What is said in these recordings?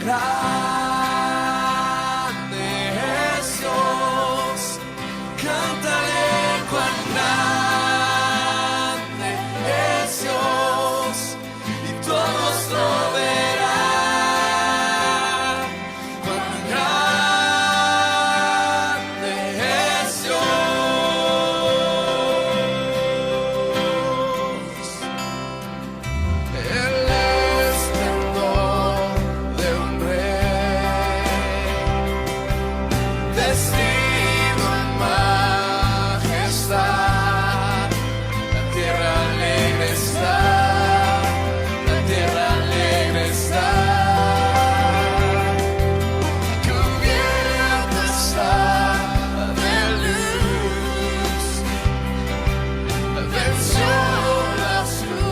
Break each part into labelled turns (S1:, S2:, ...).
S1: grande es Dios, cantaré cuán grande es Dios, y todos lo verán, cuán grande es Dios. El esplendor de un rey, vestido en majestad, la tierra alegre está, la tierra alegre está, cubierta está de luz, venció la oscuridad.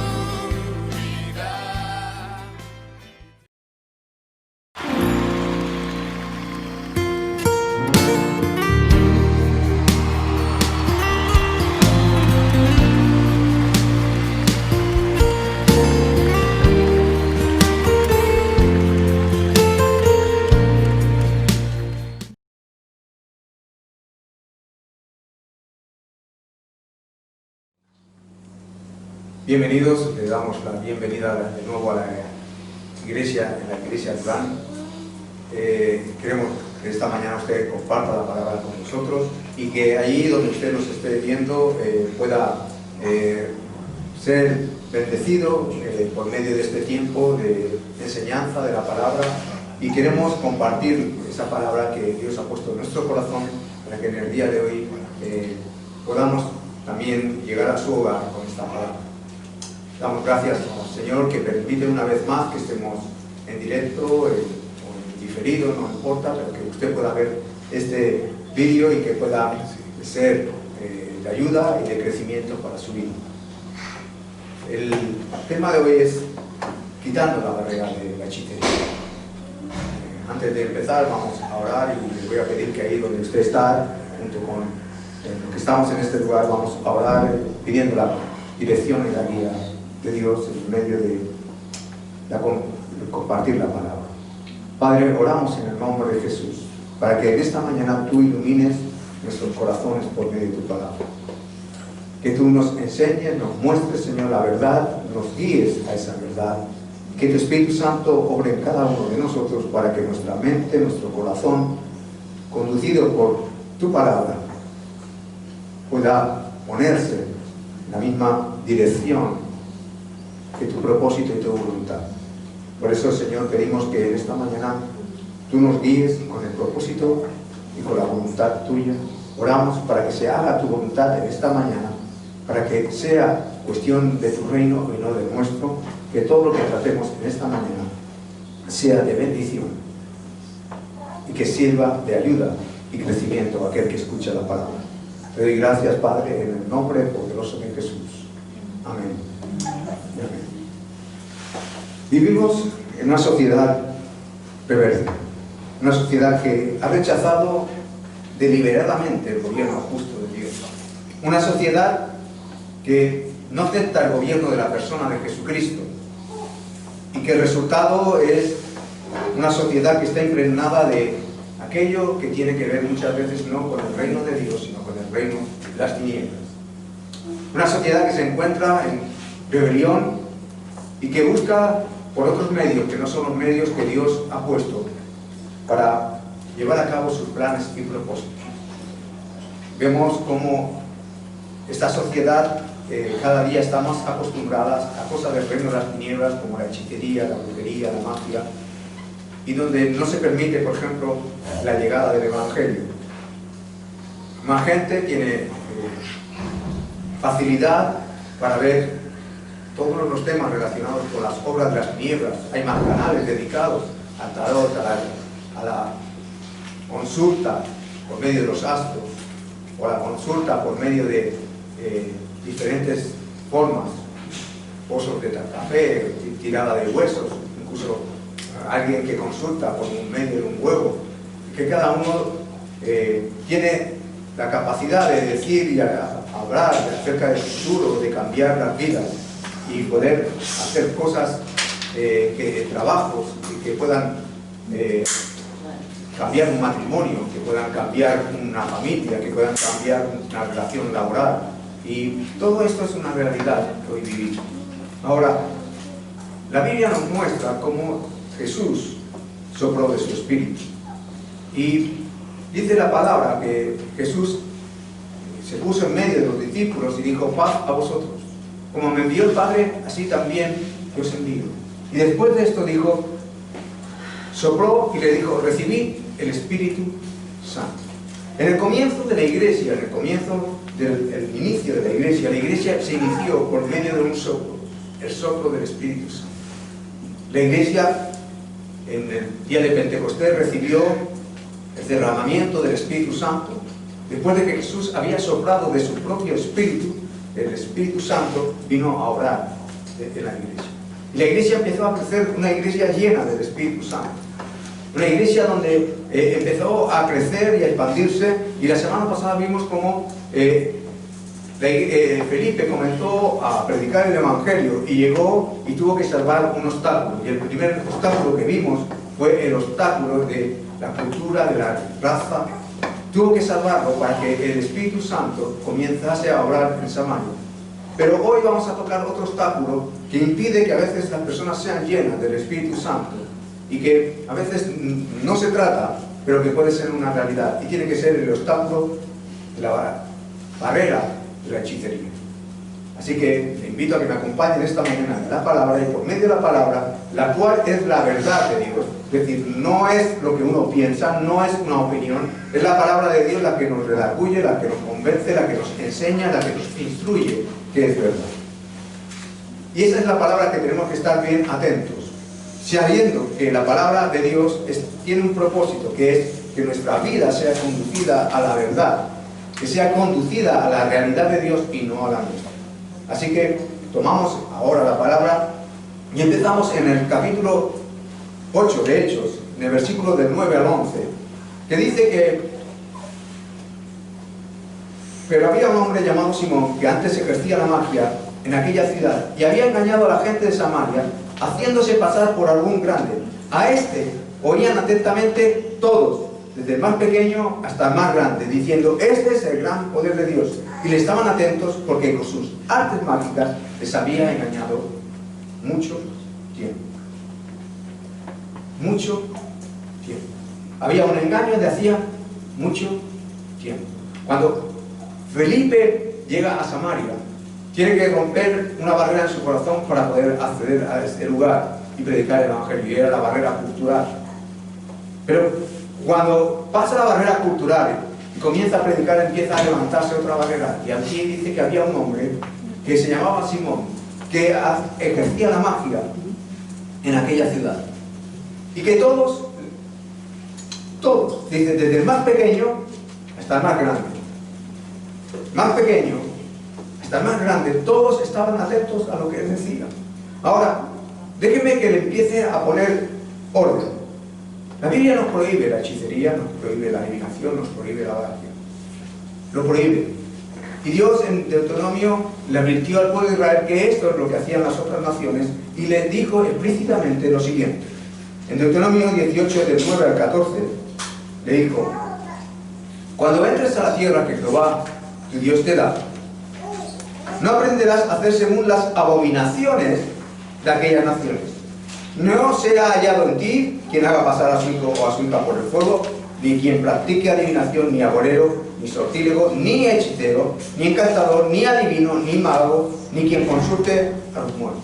S2: Bienvenidos, le damos la bienvenida de nuevo a la iglesia, en la iglesia Durán. Queremos que esta mañana usted comparta la palabra con nosotros y que allí donde usted nos esté viendo pueda ser bendecido por medio de este tiempo de enseñanza de la palabra, y queremos compartir esa palabra que Dios ha puesto en nuestro corazón para que en el día de hoy podamos también llegar a su hogar con esta palabra. Damos gracias al Señor que permite una vez más que estemos en directo o en diferido, no importa, pero que usted pueda ver este vídeo y que pueda ser de ayuda y de crecimiento para su vida. El tema de hoy es quitando la barrera de la hechicería. Antes de empezar vamos a orar y les voy a pedir que ahí donde usted está, junto con los que estamos en este lugar, vamos a orar pidiendo la dirección y la guía de Dios en medio de compartir la palabra. Padre, oramos en el nombre de Jesús para que en esta mañana tú ilumines nuestros corazones por medio de tu palabra. Que tú nos enseñes, nos muestres, Señor, la verdad, nos guíes a esa verdad. Que tu Espíritu Santo obre en cada uno de nosotros para que nuestra mente, nuestro corazón, conducido por tu palabra, pueda ponerse en la misma dirección que tu propósito y tu voluntad. Por eso, Señor, pedimos que en esta mañana tú nos guíes con el propósito y con la voluntad tuya. Oramos para que se haga tu voluntad en esta mañana, para que sea cuestión de tu reino y no del nuestro, que todo lo que tratemos en esta mañana sea de bendición y que sirva de ayuda y crecimiento a aquel que escucha la palabra. Te doy gracias, Padre, en el nombre poderoso de Jesús. Amén. Amén. Vivimos en una sociedad perversa, una sociedad que ha rechazado deliberadamente el gobierno justo de Dios, una sociedad que no acepta el gobierno de la persona de Jesucristo, y que el resultado es una sociedad que está impregnada de aquello que tiene que ver muchas veces no con el reino de Dios, sino con el reino de las tinieblas. Una sociedad que se encuentra en rebelión y que busca por otros medios que no son los medios que Dios ha puesto para llevar a cabo sus planes y propósitos. Vemos cómo esta sociedad cada día está más acostumbrada a cosas del reino de las tinieblas, como la hechicería, la brujería, la magia, y donde no se permite, por ejemplo, la llegada del Evangelio. Más gente tiene facilidad para ver todos los temas relacionados con las obras de las tinieblas. Hay más canales dedicados al tarot, a la consulta por medio de los astros, o a la consulta por medio de diferentes formas, pozos de café, tirada de huesos, incluso alguien que consulta por un medio de un huevo, que cada uno tiene la capacidad de decir y hablar acerca del futuro, de cambiar las vidas y poder hacer cosas, trabajos que puedan cambiar un matrimonio, que puedan cambiar una familia, que puedan cambiar una relación laboral. Y todo esto es una realidad que hoy vivimos. Ahora, la Biblia nos muestra cómo Jesús sopló de su espíritu. Y dice la palabra que Jesús se puso en medio de los discípulos y dijo: paz a vosotros. Como me envió el Padre, así también que os envío. Y después de esto dijo, sopló y le dijo: recibid el Espíritu Santo. En el comienzo de la iglesia, en el comienzo del inicio de la iglesia se inició por medio de un soplo, el soplo del Espíritu Santo. La iglesia en el día de Pentecostés recibió el derramamiento del Espíritu Santo. Después de que Jesús había soplado de su propio Espíritu, el Espíritu Santo vino a obrar en la iglesia. Y la iglesia empezó a crecer, una iglesia llena del Espíritu Santo. Una iglesia donde empezó a crecer y a expandirse. Y la semana pasada vimos cómo Felipe comenzó a predicar el Evangelio y llegó y tuvo que salvar un obstáculo. Y el primer obstáculo que vimos fue el obstáculo de la cultura, de la raza. Tuvo que salvarlo para que el Espíritu Santo comenzase a obrar en Samaria. Pero hoy vamos a tocar otro obstáculo que impide que a veces las personas sean llenas del Espíritu Santo y que a veces no se trata, pero que puede ser una realidad, y tiene que ser el obstáculo de la barrera de la hechicería. Así que te invito a que me acompañen esta mañana en la palabra, y por medio de la palabra, la cual es la verdad de Dios. Es decir, no es lo que uno piensa, no es una opinión, es la palabra de Dios la que nos redarguye, la que nos convence, la que nos enseña, la que nos instruye que es verdad. Y esa es la palabra que tenemos que estar bien atentos, sabiendo que la palabra de Dios tiene un propósito, que es que nuestra vida sea conducida a la verdad, que sea conducida a la realidad de Dios y no a la nuestra. Así que tomamos ahora la palabra y empezamos en el capítulo 8 de Hechos, en el versículo del 9 al 11, que dice que: pero había un hombre llamado Simón que antes ejercía la magia en aquella ciudad y había engañado a la gente de Samaria, haciéndose pasar por algún grande. A este oían atentamente todos, desde el más pequeño hasta el más grande, diciendo: este es el gran poder de Dios. Y le estaban atentos porque con sus artes mágicas les había engañado mucho tiempo. Mucho tiempo. Había un engaño de hacía mucho tiempo. Cuando Felipe llega a Samaria, tiene que romper una barrera en su corazón para poder acceder a este lugar y predicar el Evangelio, y era la barrera cultural. Pero cuando pasa la barrera cultural y comienza a predicar, empieza a levantarse otra barrera. Y aquí dice que había un hombre que se llamaba Simón, que ejercía la magia en aquella ciudad. Y que todos, dice, desde el más pequeño hasta el más grande, más pequeño hasta el más grande, todos estaban atentos a lo que él decía. Ahora, déjenme que le empiece a poner orden. La Biblia nos prohíbe la hechicería, nos prohíbe la adivinación, nos prohíbe la magia. Lo prohíbe. Y Dios en Deuteronomio le advirtió al pueblo de Israel que esto es lo que hacían las otras naciones, y les dijo explícitamente lo siguiente. En Deuteronomio 18, del 9 al 14, le dijo: cuando entres a la tierra que Jehová, tu Dios, te da, no aprenderás a hacer según las abominaciones de aquellas naciones. No sea hallado en ti quien haga pasar a su hijo o a su hija por el fuego, ni quien practique adivinación, ni agorero, ni sortílego, ni hechicero, ni encantador, ni adivino, ni mago, ni quien consulte a los muertos.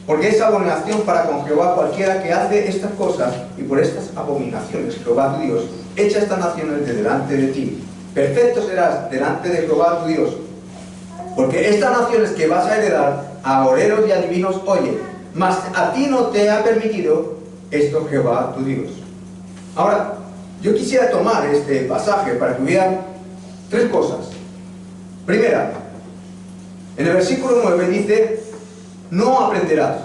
S2: Porque es abominación para con Jehová cualquiera que hace estas cosas, y por estas abominaciones Jehová tu Dios echa estas naciones de delante de ti. Perfecto serás delante de Jehová tu Dios, porque estas naciones que vas a heredar a agoreros y adivinos oyen, mas a ti no te ha permitido esto Jehová tu Dios. Ahora, yo quisiera tomar este pasaje para que vean tres cosas. Primera, en el versículo 9 dice: no aprenderás.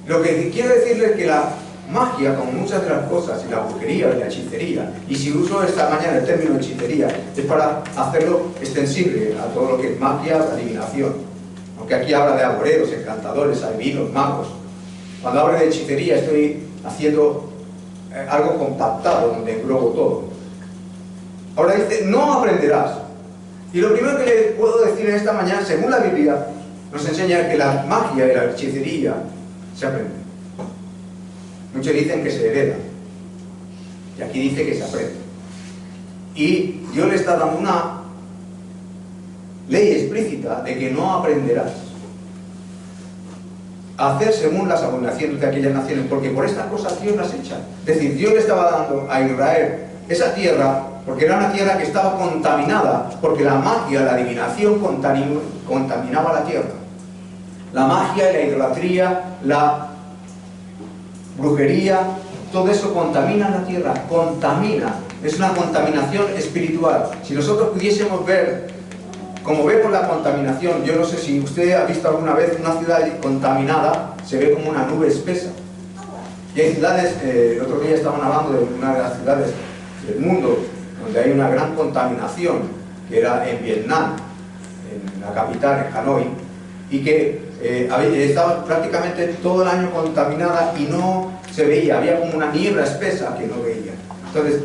S2: Lo que quiero decirles es que la magia, como muchas de las cosas, y la brujería y la hechicería, y si uso esta mañana el término hechicería, es para hacerlo extensible a todo lo que es magia, adivinación. Aunque aquí habla de agoreros, encantadores, adivinos, magos. Cuando hablo de hechicería estoy haciendo algo compactado, donde englobo todo. Ahora dice, no aprenderás. Y lo primero que le puedo decir en esta mañana, según la Biblia, nos enseña que la magia y la hechicería se aprenden. Muchos dicen que se hereda, y aquí dice que se aprende. Y Dios le está dando una ley explícita de que no aprenderás a hacer según las abominaciones de aquellas naciones, porque por estas cosas Dios las echa. Es decir, Dios le estaba dando a Israel esa tierra, porque era una tierra que estaba contaminada, porque la magia, la adivinación contaminaba la tierra. La magia, la idolatría, la brujería, todo eso contamina la tierra, contamina. Es una contaminación espiritual. Si nosotros pudiésemos ver, como vemos la contaminación, yo no sé si usted ha visto alguna vez una ciudad contaminada, se ve como una nube espesa. Y hay ciudades, el otro día estaban hablando de una de las ciudades del mundo, donde hay una gran contaminación, que era en Vietnam, en la capital, en Hanoi, y que estaba prácticamente todo el año contaminada y no se veía, había como una niebla espesa que no veía. Entonces,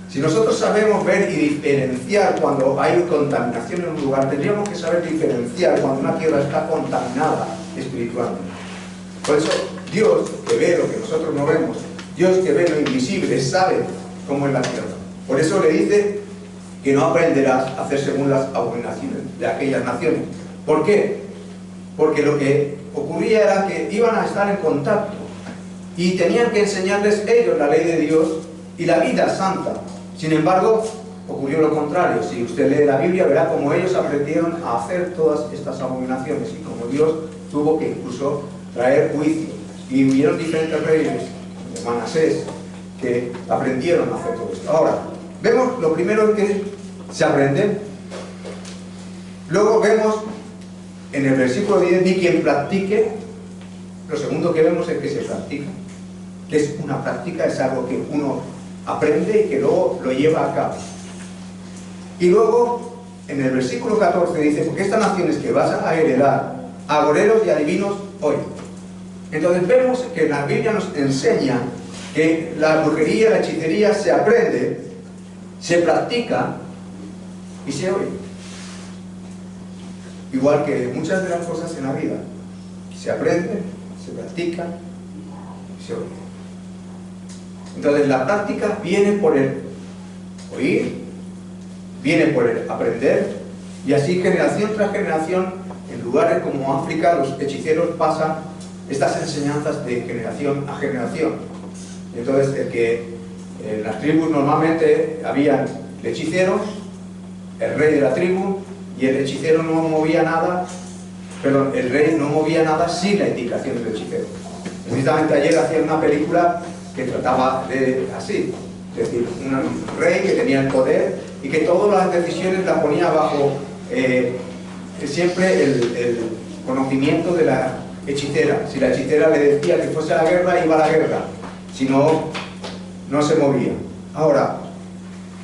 S2: si nosotros sabemos ver y diferenciar cuando hay contaminación en un lugar, tendríamos que saber diferenciar cuando una tierra está contaminada espiritualmente. Por eso, Dios, que ve lo que nosotros no vemos, Dios que ve lo invisible, sabe cómo es la tierra. Por eso le dice que no aprenderás a hacer según las abominaciones de aquellas naciones. ¿Por qué? Porque lo que ocurría era que iban a estar en contacto y tenían que enseñarles ellos la ley de Dios y la vida santa. Sin embargo, ocurrió lo contrario. Si usted lee la Biblia, verá cómo ellos aprendieron a hacer todas estas abominaciones y como Dios tuvo que incluso traer juicio. Y hubieron diferentes reyes, de Manasés, que aprendieron a hacer todo esto. Ahora, vemos lo primero que se aprende. Luego vemos en el versículo 10, ni quien practique. Lo segundo que vemos es que se practica. Que es una práctica, es algo que uno aprende y que luego lo lleva a cabo. Y luego, en el versículo 14 dice, porque estas naciones que vas a heredar, agoreros y adivinos, oyen. Entonces vemos que la Biblia nos enseña que la brujería, la hechicería se aprende, se practica y se oye. Igual que muchas de las cosas en la vida, se aprende, se practica y se oye. Entonces la práctica viene por el oír, viene por el aprender, y así generación tras generación, en lugares como África, los hechiceros pasan estas enseñanzas de generación a generación. Entonces en las tribus normalmente había el hechicero, el rey de la tribu, y el hechicero no movía nada, perdón, el rey no movía nada sin la indicación del hechicero. Precisamente ayer hacía una película que trataba de así, es decir, un rey que tenía el poder y que todas las decisiones las ponía bajo siempre el conocimiento de la hechicera. Si la hechicera le decía que fuese a la guerra, iba a la guerra, si no, no se movía. Ahora,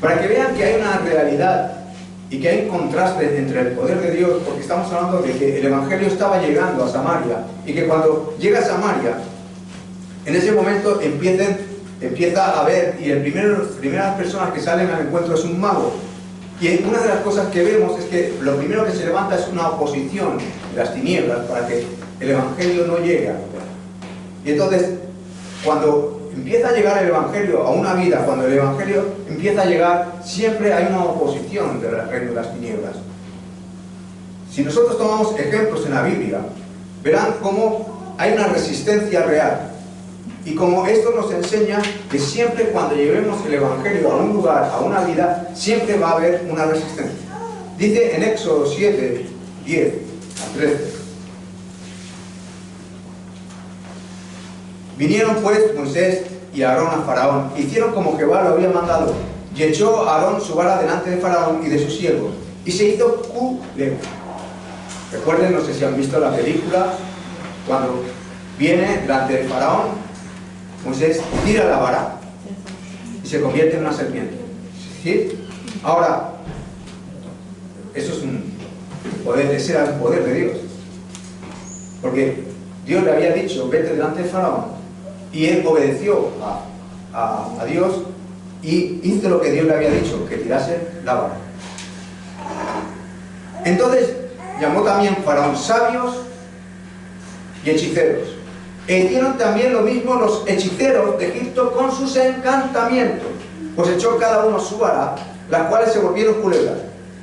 S2: para que vean que hay una realidad y que hay contraste entre el poder de Dios, porque estamos hablando de que el Evangelio estaba llegando a Samaria y que cuando llega a Samaria, en ese momento empieza a ver, y las primeras personas que salen al encuentro es un mago. Y una de las cosas que vemos es que lo primero que se levanta es una oposición de las tinieblas para que el Evangelio no llegue. Y entonces, cuando empieza a llegar el Evangelio a una vida, cuando el Evangelio empieza a llegar, siempre hay una oposición del reino de las tinieblas. Si nosotros tomamos ejemplos en la Biblia, verán cómo hay una resistencia real. Y como esto nos enseña que siempre cuando llevemos el Evangelio a un lugar, a una vida, siempre va a haber una resistencia. Dice en Éxodo 7, 10 a 13. Vinieron pues Moisés y Aarón a Faraón, hicieron como Jehová lo había mandado, y echó a Aarón su vara delante de Faraón y de sus siervos, y se hizo culebra. Recuerden, no sé si han visto la película, cuando viene delante de Faraón, Moisés tira la vara y se convierte en una serpiente. ¿Sí? Ahora, eso es un poder, ese era el poder de Dios. Porque Dios le había dicho, vete delante de Faraón y él obedeció a Dios y hizo lo que Dios le había dicho, que tirase la vara. Entonces llamó también Faraón sabios y hechiceros. E hicieron también lo mismo los hechiceros de Egipto con sus encantamientos, pues echó cada uno su vara, las cuales se volvieron culebras.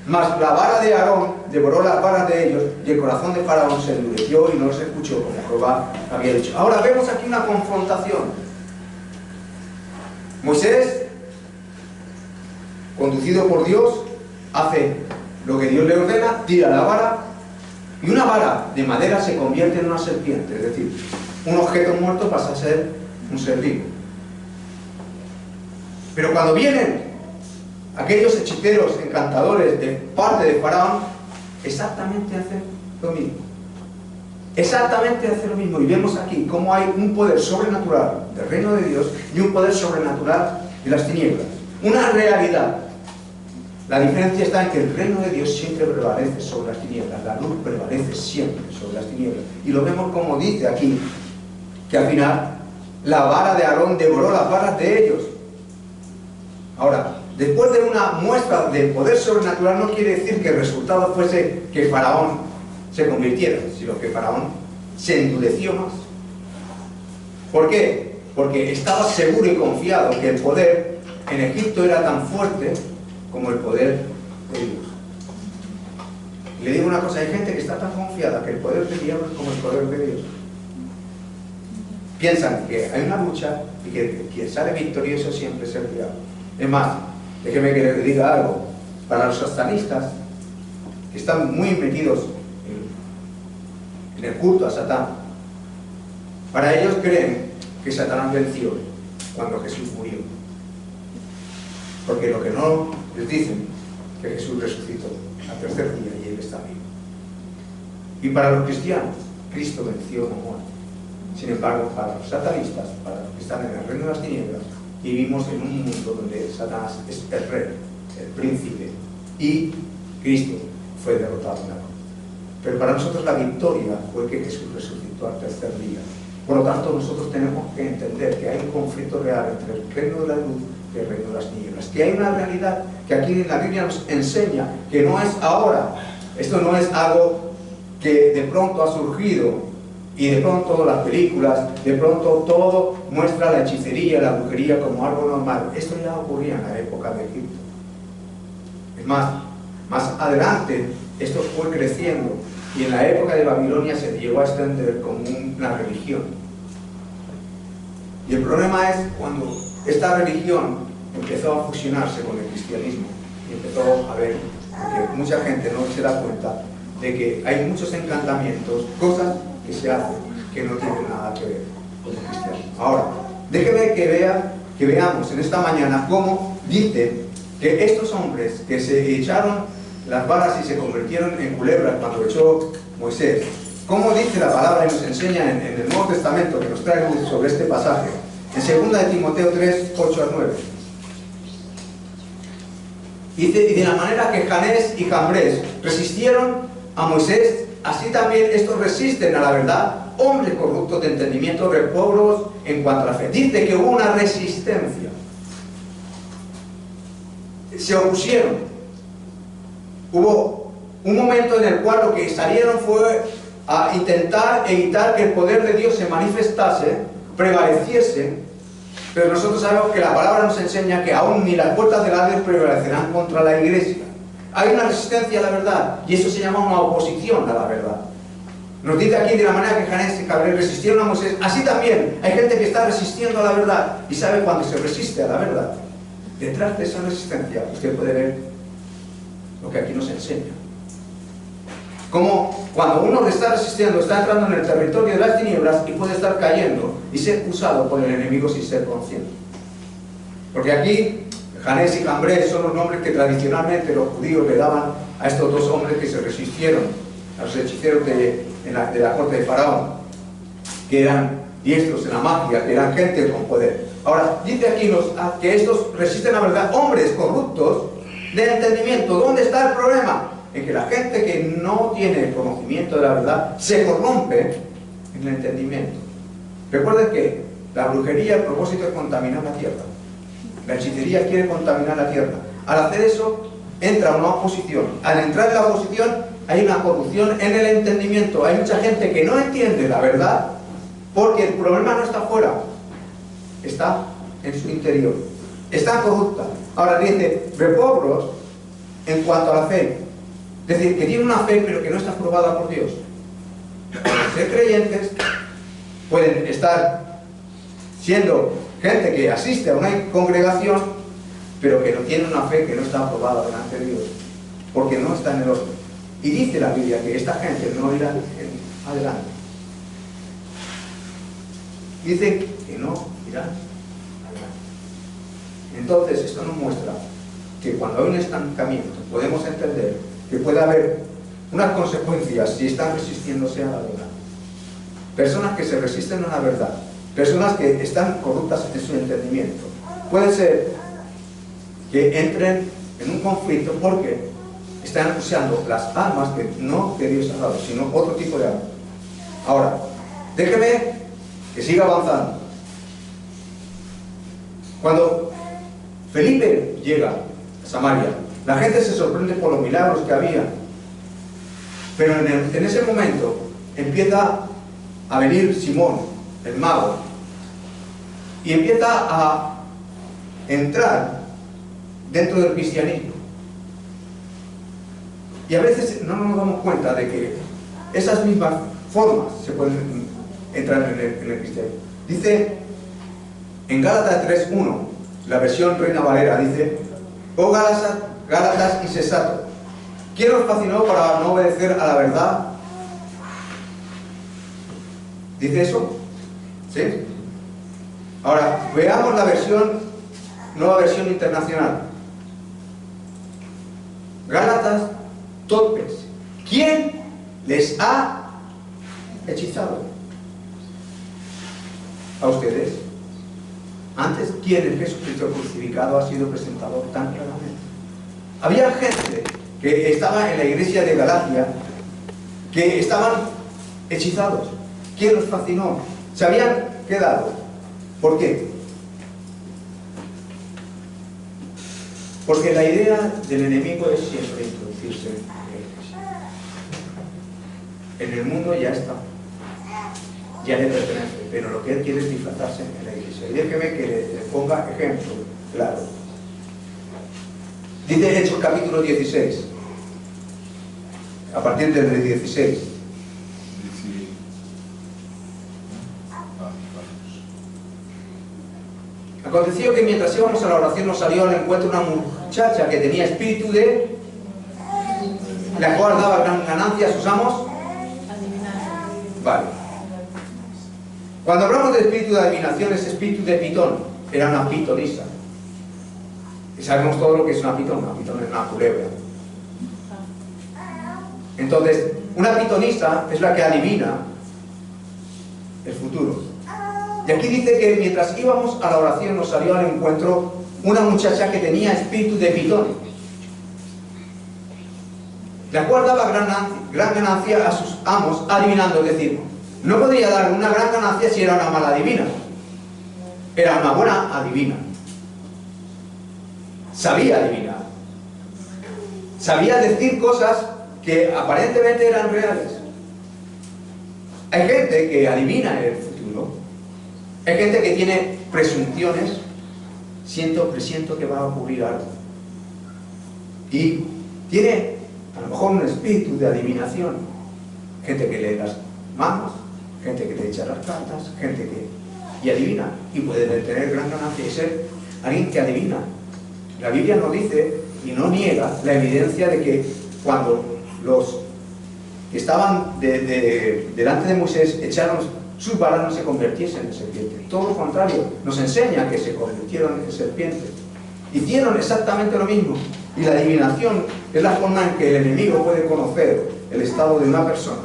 S2: Mas la vara de Aarón devoró las varas de ellos, y el corazón de Faraón se endureció y no los escuchó, como Jehová había dicho. Ahora vemos aquí una confrontación. Moisés, conducido por Dios, hace lo que Dios le ordena, tira la vara, y una vara de madera se convierte en una serpiente, es decir, un objeto muerto pasa a ser un ser vivo. Pero cuando vienen aquellos hechiceros, encantadores de parte de Faraón, exactamente hacen lo mismo. Exactamente hacen lo mismo. Y vemos aquí cómo hay un poder sobrenatural del reino de Dios y un poder sobrenatural de las tinieblas. Una realidad. La diferencia está en que el reino de Dios siempre prevalece sobre las tinieblas. La luz prevalece siempre sobre las tinieblas. Y lo vemos como dice aquí, que al final la vara de Aarón devoró las varas de ellos. Ahora, después de una muestra de poder sobrenatural, no quiere decir que el resultado fuese que Faraón se convirtiera, sino que Faraón se endureció más. ¿Por qué? Porque estaba seguro y confiado que el poder en Egipto era tan fuerte como el poder de Dios. Y le digo una cosa, hay gente que está tan confiada que el poder del diablo es como el poder de Dios. Piensan que hay una lucha y que quien sale victorioso siempre es el diablo. Es más, déjeme que le diga algo. Para los satanistas, que están muy metidos en el culto a Satán, para ellos creen que Satanás venció cuando Jesús murió. Porque lo que no les dicen que Jesús resucitó al tercer día y Él está vivo. Y para los cristianos, Cristo venció la muerte. Sin embargo, para los satanistas, para los que están en el reino de las tinieblas, vivimos en un mundo donde Satanás es el rey, el príncipe, y Cristo fue derrotado en la cruz. Pero para nosotros la victoria fue que Jesús resucitó al tercer día. Por lo tanto, nosotros tenemos que entender que hay un conflicto real entre el reino de la luz y el reino de las tinieblas. Que hay una realidad que aquí en la Biblia nos enseña que no es ahora. Esto no es algo que de pronto ha surgido y de pronto las películas, de pronto todo muestra la hechicería, la brujería como algo normal. Esto ya ocurría en la época de Egipto. Es más adelante esto fue creciendo y en la época de Babilonia se llegó a extender como una religión. Y el problema es cuando esta religión empezó a fusionarse con el cristianismo y empezó a ver, porque mucha gente no se da cuenta de que hay muchos encantamientos, cosas que se hacen que no tienen nada que ver con el cristianismo. Ahora, déjeme que veamos en esta mañana cómo dice que estos hombres que se echaron las varas y se convirtieron en culebras cuando echó Moisés, cómo dice la palabra y nos enseña en el Nuevo Testamento que nos trae luz sobre este pasaje, en 2 de Timoteo 3, 8 al 9. Dice, y de la manera que Janés y Jambres resistieron a Moisés, así también estos resisten a la verdad, hombres corruptos de entendimiento, reprobos en cuanto a la fe. Dice que hubo una resistencia. Se opusieron. Hubo un momento en el cual lo que salieron fue a intentar evitar que el poder de Dios se manifestase, prevaleciese, pero nosotros sabemos que la palabra nos enseña que aún ni las puertas del Hades prevalecerán contra la iglesia. Hay una resistencia a la verdad, y eso se llama una oposición a la verdad. Nos dice aquí de la manera que Janés y Jambres resistieron a Moisés, así también hay gente que está resistiendo a la verdad, y sabe cuando se resiste a la verdad. Detrás de esa resistencia usted puede ver lo que aquí nos enseña. Como cuando uno que está resistiendo está entrando en el territorio de las tinieblas y puede estar cayendo y ser usado por el enemigo sin ser consciente. Porque aquí Janés y Jambres son los nombres que tradicionalmente los judíos le daban a estos dos hombres que se resistieron a los hechiceros de la corte de Faraón, que eran diestros en la magia, que eran gente con poder. Ahora, dice aquí que estos resisten a la verdad, hombres corruptos de entendimiento. ¿Dónde está el problema? En que la gente que no tiene el conocimiento de la verdad se corrompe en el entendimiento. Recuerden que La brujería, el propósito es contaminar la tierra. La hechicería quiere contaminar la tierra. Al hacer eso, entra una oposición. Al entrar en la oposición, hay una corrupción en el entendimiento. Hay mucha gente que no entiende la verdad porque el problema no está afuera, está en su interior. Está corrupta. Ahora dice, repobros en cuanto a la fe. Es decir, que tiene una fe pero que no está aprobada por Dios. Pueden ser creyentes, pueden estar siendo gente que asiste a una congregación, pero que no tiene una fe que no está aprobada delante de Dios, porque no está en el orden. Y dice la Biblia que esta gente no irá adelante. Dice que no irá adelante. Entonces, esto nos muestra que cuando hay un estancamiento, podemos entender que puede haber unas consecuencias si están resistiéndose a la verdad. Personas que se resisten a la verdad, personas que están corruptas en su entendimiento. Puede ser que entren en un conflicto porque están usando las armas que no que Dios ha dado, sino otro tipo de armas. Ahora, déjeme que siga avanzando. Cuando Felipe llega a Samaria, la gente se sorprende por los milagros que había, pero en ese momento empieza a venir Simón, el mago, y empieza a entrar dentro del cristianismo. Y a veces no nos damos cuenta de que esas mismas formas se pueden entrar en el cristianismo. Dice en Gálatas 3:1, la versión Reina Valera, dice: oh Gálatas insensatos, ¿quién os fascinó para no obedecer a la verdad? ¿Dice eso? ¿Sí? Ahora, veamos la nueva versión internacional. Gálatas torpes, ¿quién les ha hechizado? ¿A ustedes? Antes, ¿quién es Jesucristo crucificado ha sido presentado tan claramente? Había gente que estaba en la iglesia de Galacia que estaban hechizados. ¿Quién los fascinó? Se habían quedado. ¿Por qué? Porque la idea del enemigo es siempre introducirse en la iglesia. En el mundo ya está, ya le pertenece, pero lo que él quiere es disfrazarse en la iglesia. Y déjeme que le ponga ejemplo claro. Dice Hechos capítulo 16, a partir del 16. Aconteció que mientras íbamos a la oración nos salió al encuentro una muchacha que tenía espíritu de, la cual daba gran ganancia a sus amos. Vale. Cuando hablamos de espíritu de adivinación, es espíritu de pitón. Era una pitonisa. Y sabemos todo lo que es una pitón. Una pitón es una culebra. Entonces, una pitonisa es la que adivina el futuro. Y aquí dice que mientras íbamos a la oración nos salió al encuentro una muchacha que tenía espíritu de pitón, la cual daba gran ganancia a sus amos adivinando. Es decir, no podría dar una gran ganancia si era una mala adivina. Era una buena adivina. Sabía adivinar. Sabía decir cosas que aparentemente eran reales. Hay gente que adivina el futuro. Hay gente que tiene presunciones. Presiento que va a ocurrir algo. Y tiene a lo mejor un espíritu de adivinación. Gente que lee las manos, gente que te echa las cartas, gente que... y adivina. Y puede tener gran ganancia y ser alguien que adivina. La Biblia nos dice y no niega la evidencia de que cuando los que estaban delante de Moisés echaron sus varas no se convirtiesen en serpientes. Todo lo contrario, nos enseña que se convirtieron en serpientes. Hicieron exactamente lo mismo. Y la adivinación es la forma en que el enemigo puede conocer el estado de una persona.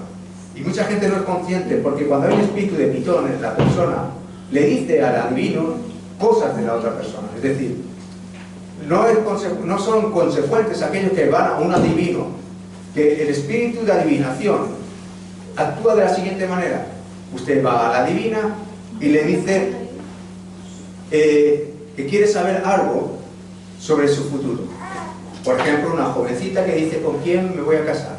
S2: Y mucha gente no es consciente, porque cuando hay un espíritu de pitón en la persona, le dice al adivino cosas de la otra persona. Es decir, no son consecuentes aquellos que van a un adivino, que el espíritu de adivinación actúa de la siguiente manera. Usted va a la adivina y le dice que quiere saber algo sobre su futuro. Por ejemplo, una jovencita que dice ¿con quién me voy a casar?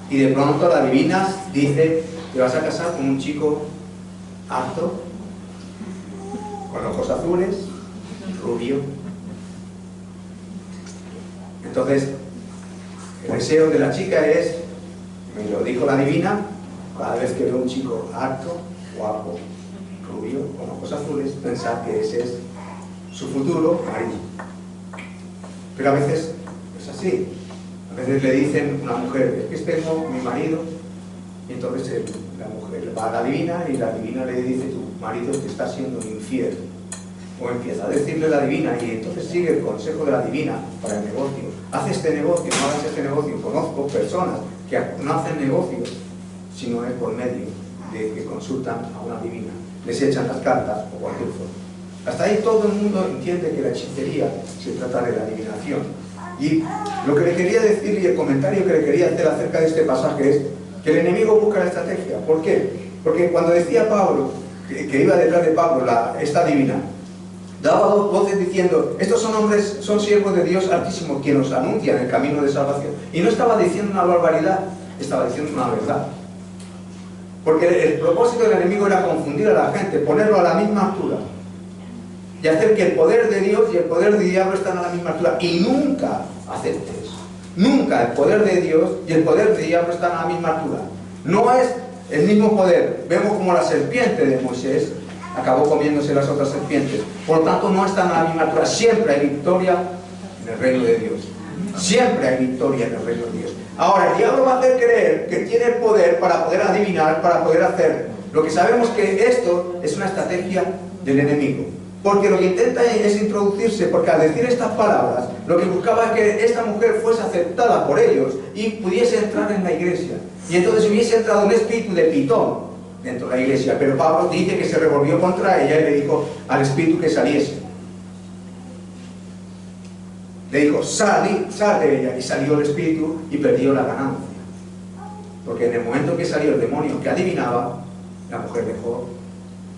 S2: Y de pronto la adivina dice te vas a casar con un chico alto, con ojos azules, rubio. Entonces, el deseo de la chica es, me lo dijo la adivina, cada vez que veo un chico alto, guapo, rubio, con ojos azules, pensar que ese es su futuro marido. Pero a veces es así. A veces le dicen a una mujer, es que tengo mi marido, y entonces la mujer va a la adivina y la adivina le dice, tu marido te está siendo infiel. O empieza a decirle la adivina y entonces sigue el consejo de la adivina para el negocio. Haz este negocio, no hagas este negocio. Conozco personas que no hacen negocios, sino es por medio de que consultan a una adivina. Les echan las cartas o cualquier forma. Hasta ahí todo el mundo entiende que la hechicería se trata de la adivinación. Y lo que le quería decir y el comentario que le quería hacer acerca de este pasaje es que el enemigo busca la estrategia. ¿Por qué? Porque cuando decía Pablo, que iba detrás de Pablo, esta adivina, daba dos voces diciendo, estos son hombres, son siervos de Dios Altísimo, quien nos anuncian el camino de salvación. Y no estaba diciendo una barbaridad, estaba diciendo una verdad. Porque el propósito del enemigo era confundir a la gente, ponerlo a la misma altura. Y hacer que el poder de Dios y el poder del diablo están a la misma altura. Y nunca aceptes. Nunca el poder de Dios y el poder del diablo están a la misma altura. No es el mismo poder. Vemos como la serpiente de Moisés acabó comiéndose las otras serpientes. Por lo tanto, no están a la misma altura. Siempre hay victoria en el reino de Dios. Siempre hay victoria en el reino de Dios. Ahora, el diablo va a hacer creer que tiene el poder para poder adivinar, para poder hacer. Lo que sabemos que esto es una estrategia del enemigo. Porque lo que intenta es introducirse, porque al decir estas palabras, lo que buscaba es que esta mujer fuese aceptada por ellos y pudiese entrar en la iglesia. Y entonces hubiese entrado un espíritu de pitón dentro de la iglesia. Pero Pablo dice que se revolvió contra ella y le dijo al espíritu que saliese. Le dijo, sal de ella. Y salió el espíritu y perdió la ganancia. Porque en el momento que salió el demonio que adivinaba, la mujer dejó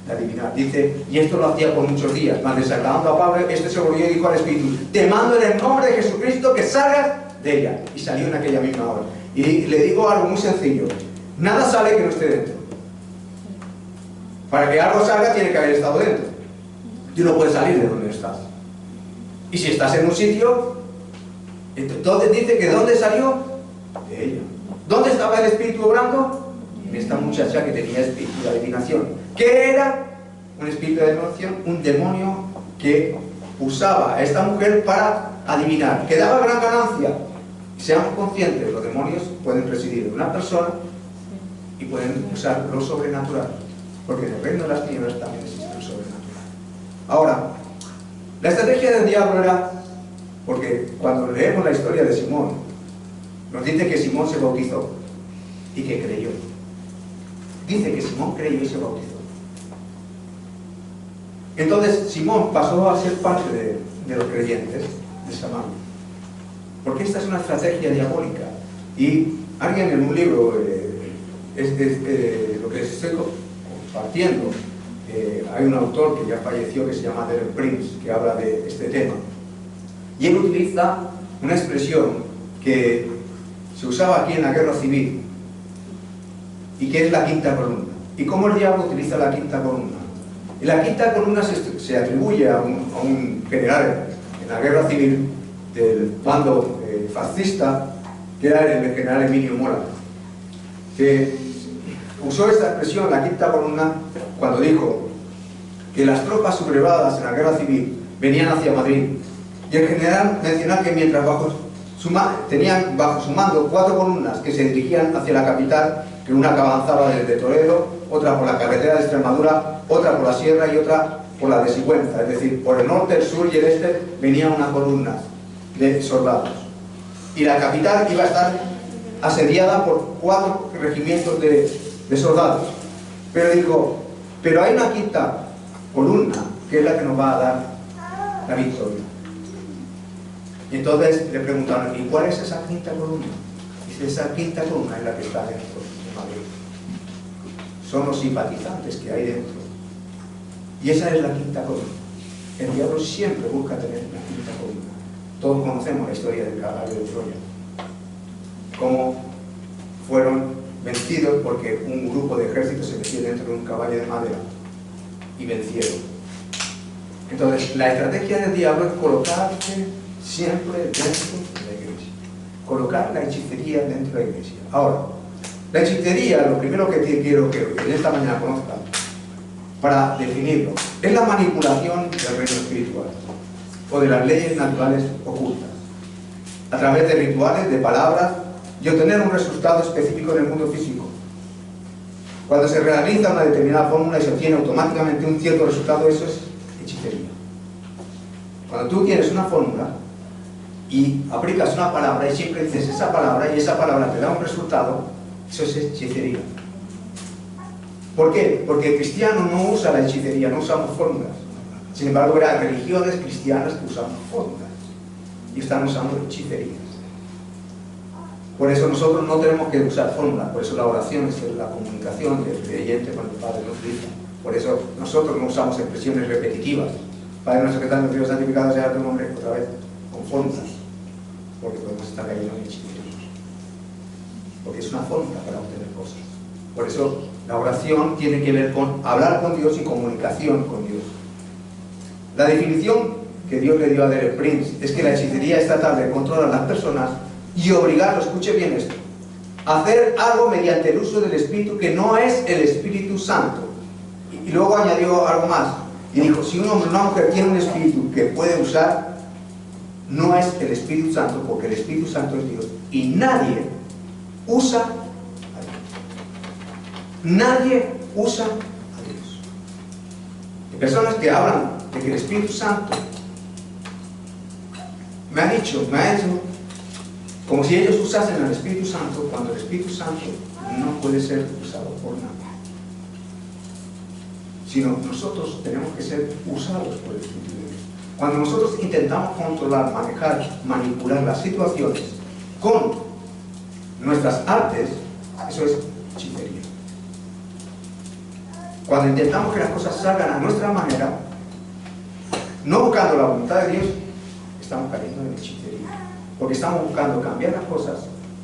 S2: de adivinar. Dice, y esto lo hacía por muchos días. Más desagradando a Pablo, se volvió y dijo al espíritu, te mando en el nombre de Jesucristo que salgas de ella. Y salió en aquella misma hora. Y le digo algo muy sencillo. Nada sale que no esté dentro. Para que algo salga tiene que haber estado dentro. Tú no puedes salir de donde estás. Y si estás en un sitio, entonces dice que ¿dónde salió? De ella. ¿Dónde estaba el espíritu obrando? En esta muchacha que tenía espíritu de adivinación. ¿Qué era? Un espíritu de adivinación, un demonio que usaba a esta mujer para adivinar, que daba gran ganancia. Seamos conscientes, los demonios pueden residir en una persona y pueden usar lo sobrenatural. Porque en el reino de las tinieblas también existe el sobrenatural. Ahora, la estrategia del diablo era, porque cuando leemos la historia de Simón, nos dice que Simón se bautizó y que creyó. Dice que Simón creyó y se bautizó. Entonces Simón pasó a ser parte de los creyentes de Samaria. Porque esta es una estrategia diabólica. Y alguien en un libro, lo que les estoy compartiendo, hay un autor que ya falleció que se llama Derek Prince, que habla de este tema. Y él utiliza una expresión que se usaba aquí en la guerra civil y que es la quinta columna. ¿Y cómo el diablo utiliza la quinta columna? Y la quinta columna se atribuye a un general en la guerra civil del bando fascista, que era el general Emilio Mola, que usó esta expresión, la quinta columna, cuando dijo que las tropas sublevadas en la guerra civil venían hacia Madrid. Y el general mencionó que mientras tenían bajo su mando 4 columnas que se dirigían hacia la capital, que una que avanzaba desde Toledo, otra por la carretera de Extremadura, otra por la sierra y otra por la de Sigüenza. Es decir, por el norte, el sur y el este venían unas columnas de soldados. Y la capital iba a estar asediada por 4 regimientos de soldados. Pero dijo, pero hay una quinta columna que es la que nos va a dar la victoria. Y entonces le preguntaron, ¿y cuál es esa quinta columna? Dice, esa quinta columna es la que está dentro de Madrid. Son los simpatizantes que hay dentro. Y esa es la quinta columna. El diablo siempre busca tener la quinta columna. Todos conocemos la historia del caballo de Troya. Cómo fueron vencidos porque un grupo de ejércitos se metió dentro de un caballo de madera y vencieron. Entonces, la estrategia del diablo es colocarte siempre dentro de la iglesia. Colocar la hechicería dentro de la iglesia. Ahora, la hechicería, lo primero que quiero que en esta mañana conozcan, para definirlo, es la manipulación del reino espiritual o de las leyes naturales ocultas a través de rituales, de palabras y obtener un resultado específico en el mundo físico. Cuando se realiza una determinada fórmula y se obtiene automáticamente un cierto resultado, eso es hechicería. Cuando tú tienes una fórmula y aplicas una palabra y siempre dices esa palabra y esa palabra te da un resultado, eso es hechicería. ¿Por qué? Porque el cristiano no usa la hechicería, no usamos fórmulas. Sin embargo, eran religiones cristianas que usaban fórmulas y están usando hechicerías. Por eso nosotros no tenemos que usar fórmulas, por eso la oración es la comunicación del creyente con el Padre nuestro. Por eso nosotros no usamos expresiones repetitivas. Padre nuestro que estás en el cielo, santificado sea tu nombre, otra vez, con fórmulas, porque podemos estar cayendo en hechicerías. Porque es una fórmula para obtener cosas. Por eso la oración tiene que ver con hablar con Dios y comunicación con Dios. La definición que Dios le dio a Derek Prince es que la hechicería es tratar de controlar a las personas y obligarlo, escuche bien esto, a hacer algo mediante el uso del Espíritu que no es el Espíritu Santo. Y luego añadió algo más y dijo, si un hombre o una mujer tiene un espíritu que puede usar, no es el Espíritu Santo, porque el Espíritu Santo es Dios y nadie usa a Dios. Nadie usa a Dios. Hay personas que hablan de que el Espíritu Santo me ha dicho como si ellos usasen al Espíritu Santo, cuando el Espíritu Santo no puede ser usado por nada. Sino nosotros tenemos que ser usados por el Espíritu de Dios. Cuando nosotros intentamos controlar, manejar, manipular las situaciones con nuestras artes, eso es hechicería. Cuando intentamos que las cosas salgan a nuestra manera, no buscando la voluntad de Dios, estamos cayendo en hechicería. Porque estamos buscando cambiar las cosas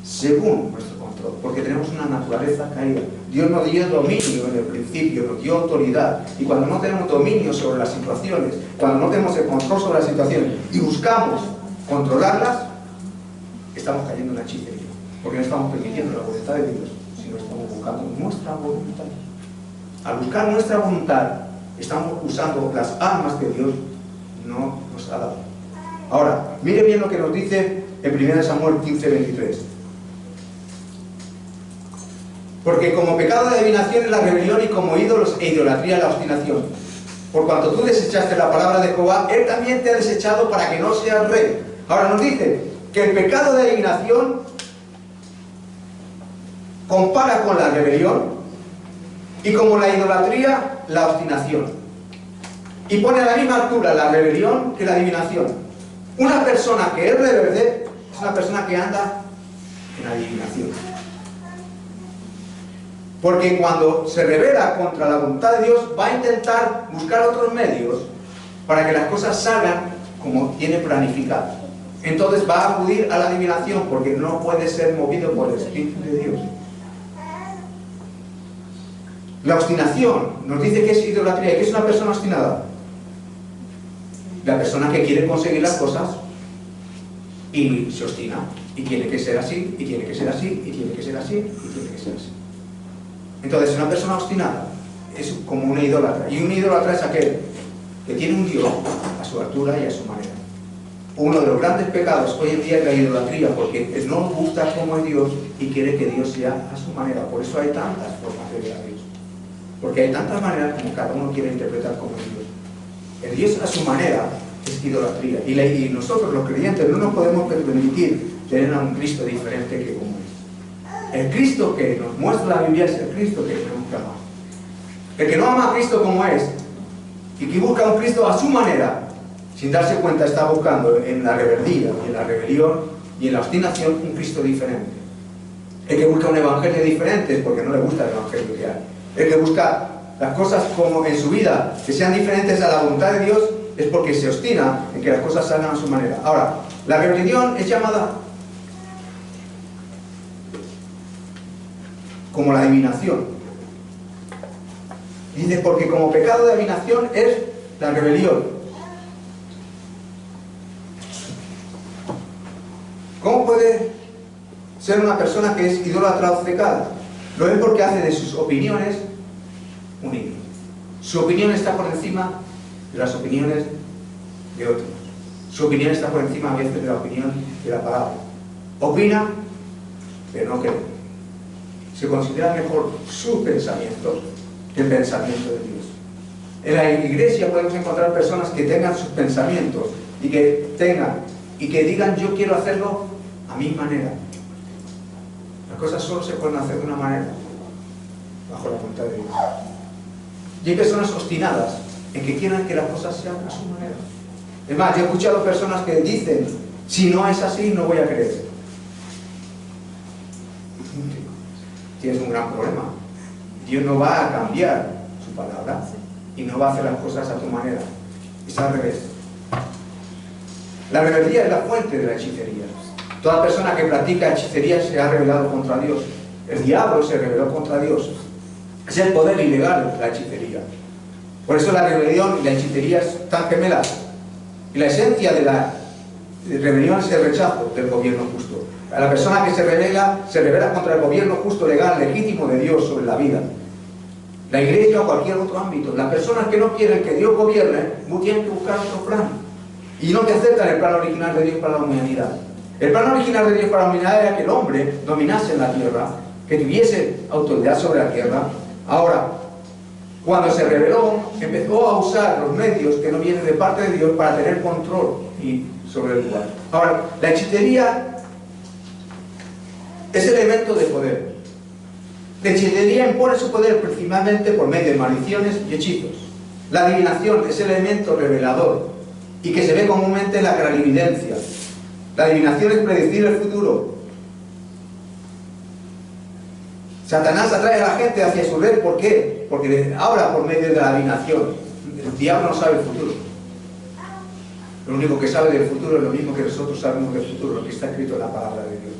S2: según nuestro control, porque tenemos una naturaleza caída. Dios nos dio dominio en el principio, nos dio autoridad, y cuando no tenemos dominio sobre las situaciones, cuando no tenemos el control sobre las situaciones y buscamos controlarlas, estamos cayendo en la hechicería, porque no estamos permitiendo la voluntad de Dios, sino estamos buscando nuestra voluntad. Al buscar nuestra voluntad, estamos usando las armas que Dios no nos ha dado. Ahora, mire bien lo que nos dice en 1 Samuel 15:23. Porque como pecado de adivinación es la rebelión y como ídolos e idolatría la obstinación. Por cuanto tú desechaste la palabra de Jehová, Él también te ha desechado para que no seas rey. Ahora nos dice que el pecado de adivinación compara con la rebelión y como la idolatría la obstinación. Y pone a la misma altura la rebelión que la adivinación. Una persona que es rebelde es una persona que anda en adivinación. Porque cuando se rebela contra la voluntad de Dios, va a intentar buscar otros medios para que las cosas salgan como tiene planificado. Entonces va a acudir a la adivinación porque no puede ser movido por el Espíritu de Dios. La obstinación nos dice que es idolatría. ¿Qué es una persona obstinada? La persona que quiere conseguir las cosas y se obstina y tiene que ser así, y tiene que ser así, y tiene que ser así, y tiene que ser así. Entonces una persona obstinada es como una idólatra, y un idólatra es aquel que tiene un Dios a su altura y a su manera. Uno de los grandes pecados hoy en día es la idolatría, porque no gusta como es Dios y quiere que Dios sea a su manera. Por eso hay tantas formas de ver a Dios, porque hay tantas maneras como cada uno quiere interpretar como es Dios. El Dios a su manera es idolatría. Y nosotros los creyentes no nos podemos permitir tener a un Cristo diferente que como es. El Cristo que nos muestra la Biblia es el Cristo que tenemos que amar. El que no ama a Cristo como es y que busca a un Cristo a su manera, sin darse cuenta está buscando en la rebeldía, y en la rebelión y en la obstinación un Cristo diferente. El que busca un evangelio diferente es porque no le gusta el evangelio que hay. El que busca las cosas como en su vida, que sean diferentes a la voluntad de Dios, es porque se obstina en que las cosas salgan a su manera. Ahora, la rebelión es llamada como la adivinación. Dice, porque como pecado de adivinación es la rebelión. ¿Cómo puede ser una persona que es idólatra obcecada? Lo es porque hace de sus opiniones un ídolo. Su opinión está por encima de las opiniones de otros. Su opinión está por encima a veces de la opinión de la palabra. Opina, pero no cree. Se considera mejor sus pensamientos que el pensamiento de Dios. En la iglesia podemos encontrar personas que tengan sus pensamientos y que digan, yo quiero hacerlo a mi manera. Las cosas solo se pueden hacer de una manera, bajo la voluntad de Dios. Y hay personas obstinadas en que quieran que las cosas sean a su manera. Es más, yo he escuchado personas que dicen, si no es así, no voy a creer. Tienes un gran problema. Dios no va a cambiar su palabra y no va a hacer las cosas a tu manera. Es al revés. La rebeldía es la fuente de la hechicería. Toda persona que practica hechicería se ha rebelado contra Dios. El diablo se rebeló contra Dios. Es el poder ilegal de la hechicería. Por eso la rebelión y la hechicería están gemelas. Y la esencia de la rebelión es el rechazo del gobierno justo. A la persona que se revela contra el gobierno justo, legal, legítimo de Dios sobre la vida. La iglesia o cualquier otro ámbito. Las personas que no quieren que Dios gobierne, tienen que buscar otro plan. Y no que aceptan el plan original de Dios para la humanidad. El plan original de Dios para la humanidad era que el hombre dominase en la tierra, que tuviese autoridad sobre la tierra. Ahora, cuando se rebeló, empezó a usar los medios que no vienen de parte de Dios para tener control sobre el lugar. Ahora, la hechicería es elemento de poder. La hechicería impone su poder principalmente por medio de maldiciones y hechizos. La adivinación es el elemento revelador y que se ve comúnmente en la clarividencia. La adivinación es predecir el futuro. Satanás atrae a la gente hacia su red. ¿Por qué? Porque ahora por medio de la adivinación. El diablo no sabe el futuro. Lo único que sabe del futuro es lo mismo que nosotros sabemos del futuro, lo que está escrito en la palabra de Dios.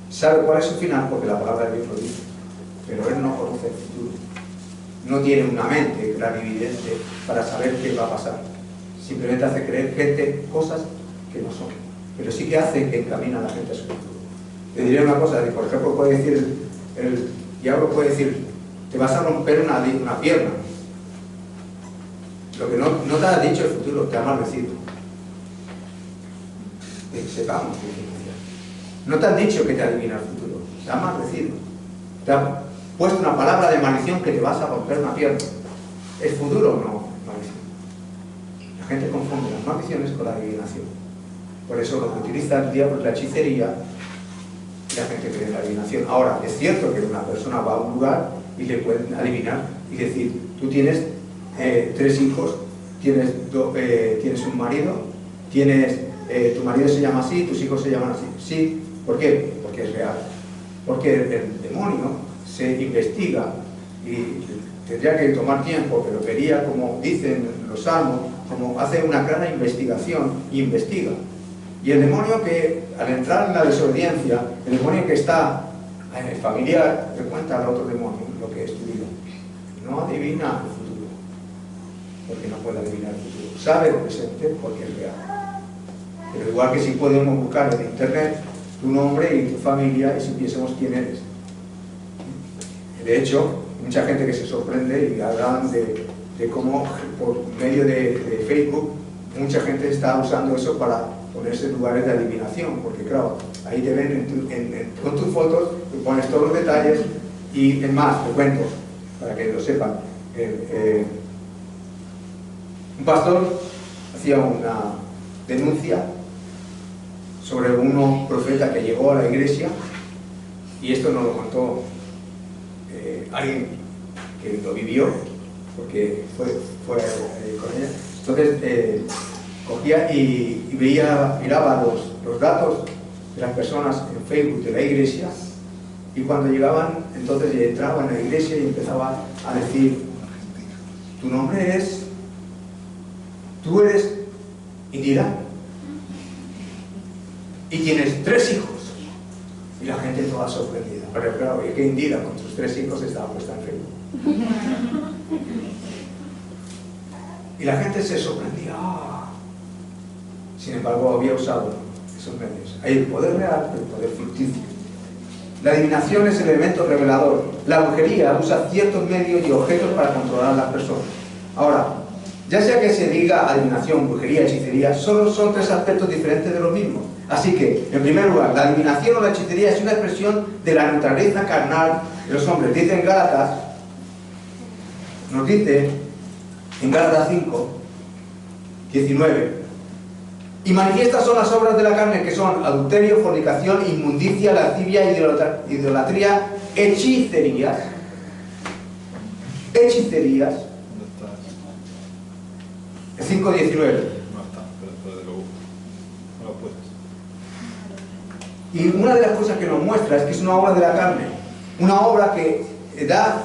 S2: Sabe cuál es su final porque la palabra de Dios lo dice. Pero él no conoce el futuro. No tiene una mente clarividente para saber qué va a pasar. Simplemente hace creer gente cosas que no son. Pero sí que hace que encamina a la gente a su futuro. Te diré una cosa, por ejemplo, puede decir el diablo puede decir, te vas a romper una pierna. Lo que no te ha dicho el futuro, te ha maldecido. Que sepamos que no te han dicho que te adivina el futuro, te ha maldecido. Te ha puesto una palabra de maldición que te vas a romper una pierna. El futuro no es maldición. La gente confunde las maldiciones con la adivinación. Por eso lo que utiliza el diablo es la hechicería y la gente cree en la adivinación. Ahora, es cierto que una persona va a un lugar y le pueden adivinar y decir, tú tienes 3 hijos, tienes un marido, tu marido se llama así, tus hijos se llaman así. Sí, ¿por qué? Porque es real. Porque el demonio se investiga y tendría que tomar tiempo, pero vería, como dicen los salmos, como hace una clara investigación y investiga. Y el demonio que, al entrar en la desobediencia, el demonio que está en el familiar, le cuenta al otro demonio lo que es tu vida. No adivina el futuro, porque no puede adivinar el futuro. Sabe el presente porque es real. Pero igual que si podemos buscar en internet tu nombre y tu familia y supiésemos quién eres. De hecho, mucha gente que se sorprende y hablan de cómo por medio de Facebook mucha gente está usando eso para ponerse en lugares de adivinación, porque claro, ahí te ven con tus fotos, te pones todos los detalles y es más, te cuento, para que lo sepan. Un pastor hacía una denuncia sobre un profeta que llegó a la iglesia, y esto nos lo contó alguien que lo vivió, porque fue con ella. Entonces cogía y miraba los datos de las personas en Facebook de la iglesia, y cuando llegaban, entonces entraba en la iglesia y empezaba a decir, tu nombre es, tú eres Indira y tienes 3 hijos. Y la gente toda sorprendida. Pero claro, es que Indira con sus 3 hijos estaba puesta enferma. Y la gente se sorprendía. Sin embargo, había usado esos medios. Hay el poder real y el poder ficticio. La adivinación es el elemento revelador. La brujería usa ciertos medios y objetos para controlar a las personas. Ahora, ya sea que se diga adivinación, brujería, hechicería, solo son 3 aspectos diferentes de lo mismo. Así que, en primer lugar, la adivinación o la hechicería es una expresión de la naturaleza carnal de los hombres. Dice en Gálatas, nos dice en Gálatas 5, 19, y manifiestas son las obras de la carne, que son adulterio, fornicación, inmundicia, lascivia, idolatría, hechicerías. Hechicerías. 5:19.
S3: No está, pero no lo puedes.
S2: Y una de las cosas que nos muestra es que es una obra de la carne, una obra que da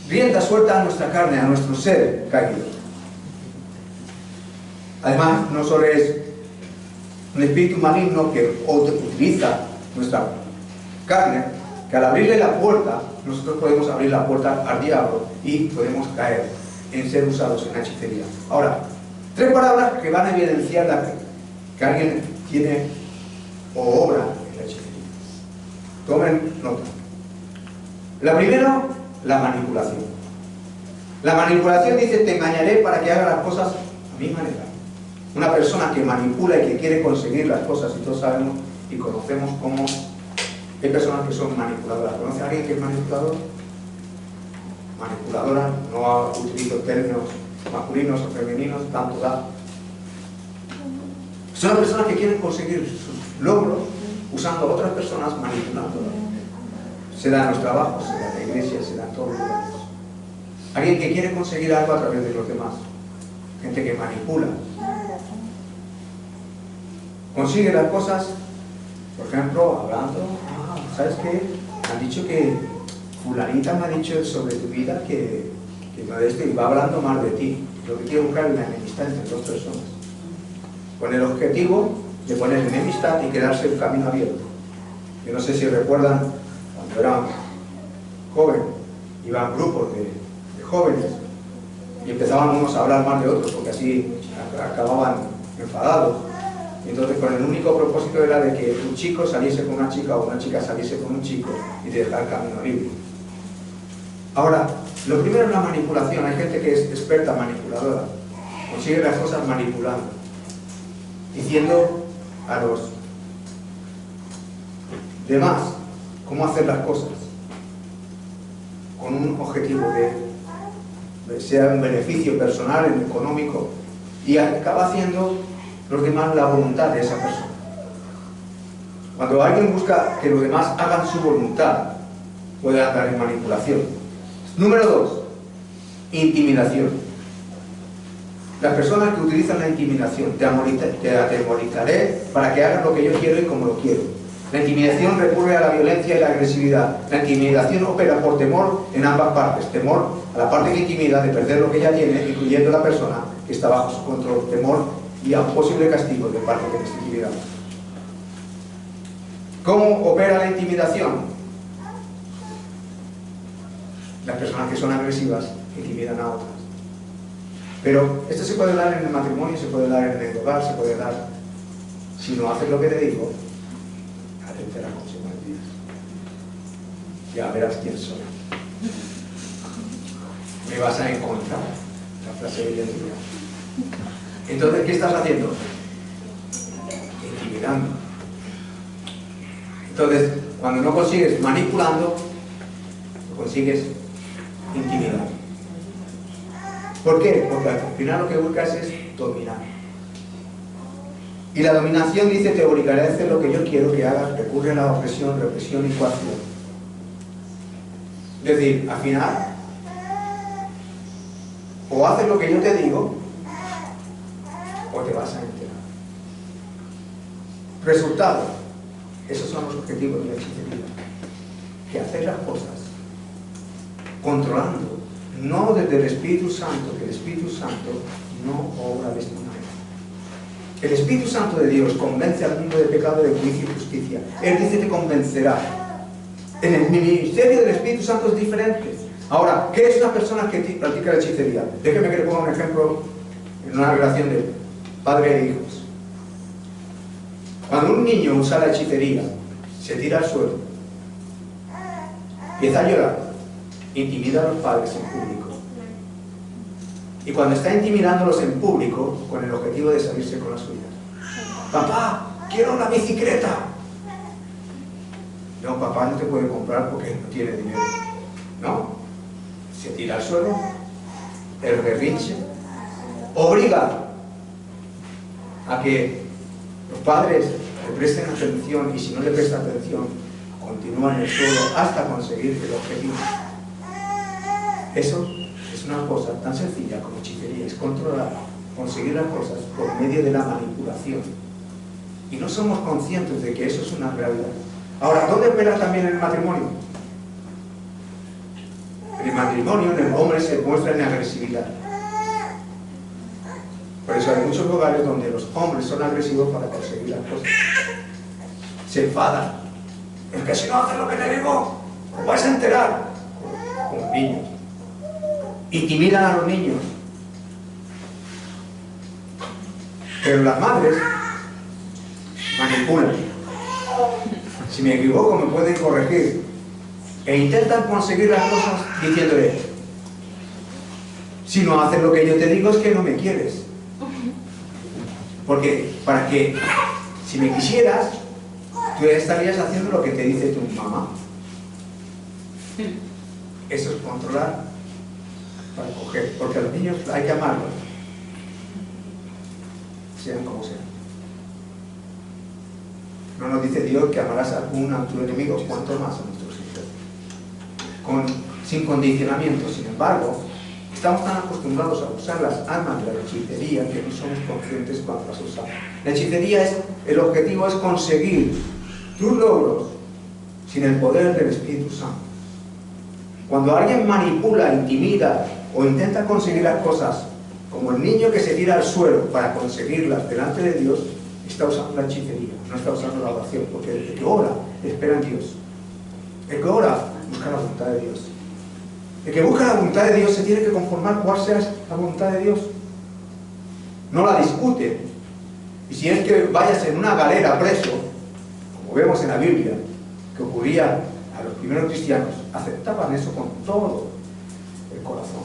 S2: rienda suelta a nuestra carne, a nuestro ser caído. Además, no solo es un espíritu maligno que utiliza nuestra carne, que al abrirle la puerta, nosotros podemos abrir la puerta al diablo y podemos caer en ser usados en la hechicería. Ahora, 3 palabras que van a evidenciar que alguien tiene o obra en la hechicería. Tomen nota. La primera, la manipulación. La manipulación dice: te engañaré para que haga las cosas a mi manera. Una persona que manipula y que quiere conseguir las cosas, y todos sabemos y conocemos cómo hay personas que son manipuladoras. ¿Conoce a alguien que es manipulador? Manipuladora, no utilizo términos masculinos o femeninos, tanto da. Son las personas que quieren conseguir sus logros usando a otras personas, manipulándolas. Se da en los trabajos, se da en la iglesia, se da en todos los lugares. Alguien que quiere conseguir algo a través de los demás. Gente que manipula. Consigue las cosas, por ejemplo, hablando, ¿sabes qué? Me han dicho que fulanita me ha dicho sobre tu vida que no de esto, y va hablando mal de ti. Lo que quiere buscar es la enemistad entre 2 personas. Con el objetivo de poner enemistad y quedarse el camino abierto. Yo no sé si recuerdan, cuando era joven, iban grupos de jóvenes y empezaban unos a hablar mal de otros porque así acababan enfadados. Y entonces, con el único propósito era de que un chico saliese con una chica o una chica saliese con un chico y de dejar el camino libre. Ahora, lo primero es la manipulación. Hay gente que es experta manipuladora. Consigue las cosas manipulando, diciendo a los demás cómo hacer las cosas, con un objetivo de sea un beneficio personal, económico, y acaba haciendo los demás la voluntad de esa persona. Cuando alguien busca que los demás hagan su voluntad, puede andar en manipulación. Número 2, intimidación. Las personas que utilizan la intimidación: te atemorizaré para que hagas lo que yo quiero y como lo quiero. La intimidación recurre a la violencia y la agresividad. La intimidación opera por temor en ambas partes. Temor a la parte que intimida de perder lo que ya tiene, incluyendo la persona que está bajo su control. Temor y a un posible castigo de parte de esta intimidad. ¿Cómo opera la intimidación? Las personas que son agresivas intimidan a otras. Pero esto se puede dar en el matrimonio, se puede dar en el hogar, se puede dar, si no haces lo que te digo, atente a las consecuencias. Ya verás quién soy. Me vas a encontrar. La frase de hoy en día. Entonces, ¿qué estás haciendo? Intimidando. Entonces, cuando no consigues manipulando, lo consigues intimidando. ¿Por qué? Porque al final lo que buscas es dominar. Y la dominación dice: te obligaré a hacer lo que yo quiero que hagas. Recurre a la opresión, represión y coacción. Es decir, al final, o haces lo que yo te digo, o te vas a enterar. Resultado: esos son los objetivos de la hechicería. Que hacer las cosas controlando no desde el Espíritu Santo, que el Espíritu Santo no obra de esta manera. El Espíritu Santo de Dios convence al mundo de pecado, de juicio y justicia. Él dice que convencerá. En el ministerio del Espíritu Santo es diferente. Ahora, ¿qué es una persona que practica la hechicería? Déjeme que le ponga un ejemplo en una relación de padre e hijos. Cuando un niño usa la hechicería, se tira al suelo, empieza a llorar, intimida a los padres en público. Y cuando está intimidándolos en público, con el objetivo de salirse con la suya. Papá, quiero una bicicleta. No, papá no te puede comprar porque no tiene dinero. No, se tira al suelo, el berrinche, obliga a que los padres le presten atención, y si no le prestan atención, continúan en el suelo hasta conseguir el objetivo. Eso es una cosa tan sencilla como hechicería, es controlar, conseguir las cosas por medio de la manipulación. Y no somos conscientes de que eso es una realidad. Ahora, ¿dónde opera también el matrimonio? En el matrimonio, en el hombre se muestra en agresividad. Por eso hay muchos lugares donde los hombres son agresivos para conseguir las cosas. Se enfadan. Es que si no haces lo que te digo, os vais a enterar. Con los niños. Intimidan a los niños. Pero las madres manipulan. Si me equivoco me pueden corregir. E intentan conseguir las cosas diciéndole: si no haces lo que yo te digo es que no me quieres. Porque para que, si me quisieras, tú estarías haciendo lo que te dice tu mamá. Eso es controlar para coger. Porque a los niños hay que amarlos, sean como sean. No nos dice Dios que amarás a tu enemigo, cuanto más a nuestros hijos. Sin condicionamiento. Sin embargo, estamos tan acostumbrados a usar las armas de la hechicería que no somos conscientes cuando las usamos. La hechicería el objetivo es conseguir tus logros sin el poder del Espíritu Santo. Cuando alguien manipula, intimida o intenta conseguir las cosas, como el niño que se tira al suelo para conseguirlas delante de Dios, está usando la hechicería, no está usando la oración, porque el que ora espera en Dios. El que ora busca la voluntad de Dios. El que busca la voluntad de Dios se tiene que conformar cuál sea la voluntad de Dios. No la discute. Y si es que vayas en una galera preso, como vemos en la Biblia, que ocurría a los primeros cristianos, aceptaban eso con todo el corazón,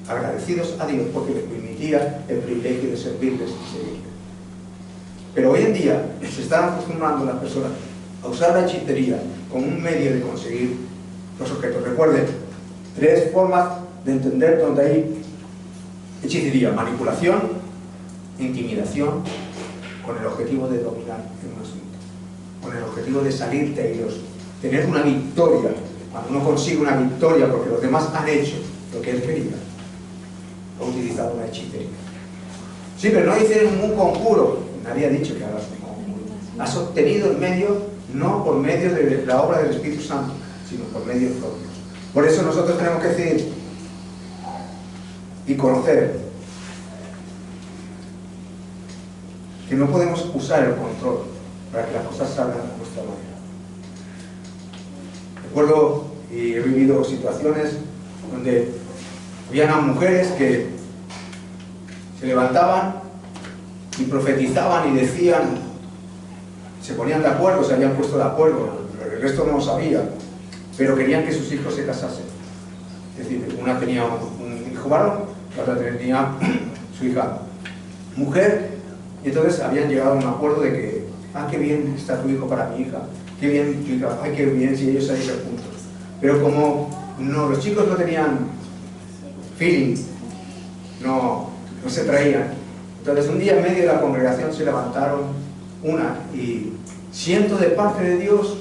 S2: agradecidos a Dios porque les permitía el privilegio de servirles y seguirles. Pero hoy en día se están acostumbrando las personas a usar la hechicería como un medio de conseguir los objetos. Recuerden, 3 formas de entender donde hay hechicería: manipulación, intimidación, con el objetivo de dominar en un asunto, con el objetivo de salirte airoso, tener una victoria. Cuando uno consigue una victoria porque los demás han hecho lo que él quería, ha utilizado una hechicería. Sí, pero no dice un conjuro. Nadie ha dicho que hagas un conjuro. Has obtenido el medio, no por medio de la obra del Espíritu Santo, sino por medios propios. Por eso nosotros tenemos que decir y conocer que no podemos usar el control para que las cosas salgan de nuestra manera. Recuerdo y he vivido situaciones donde había mujeres que se levantaban y profetizaban y decían, se ponían de acuerdo, se habían puesto de acuerdo, el resto no lo sabía, pero querían que sus hijos se casasen. Es decir, una tenía un hijo varón, la otra tenía su hija mujer, y entonces habían llegado a un acuerdo de que, qué bien está tu hijo para mi hija, qué bien tu hija, qué bien si ellos salieran juntos. Pero como los chicos no tenían feeling, no se traían, entonces un día en medio de la congregación se levantaron y siento de parte de Dios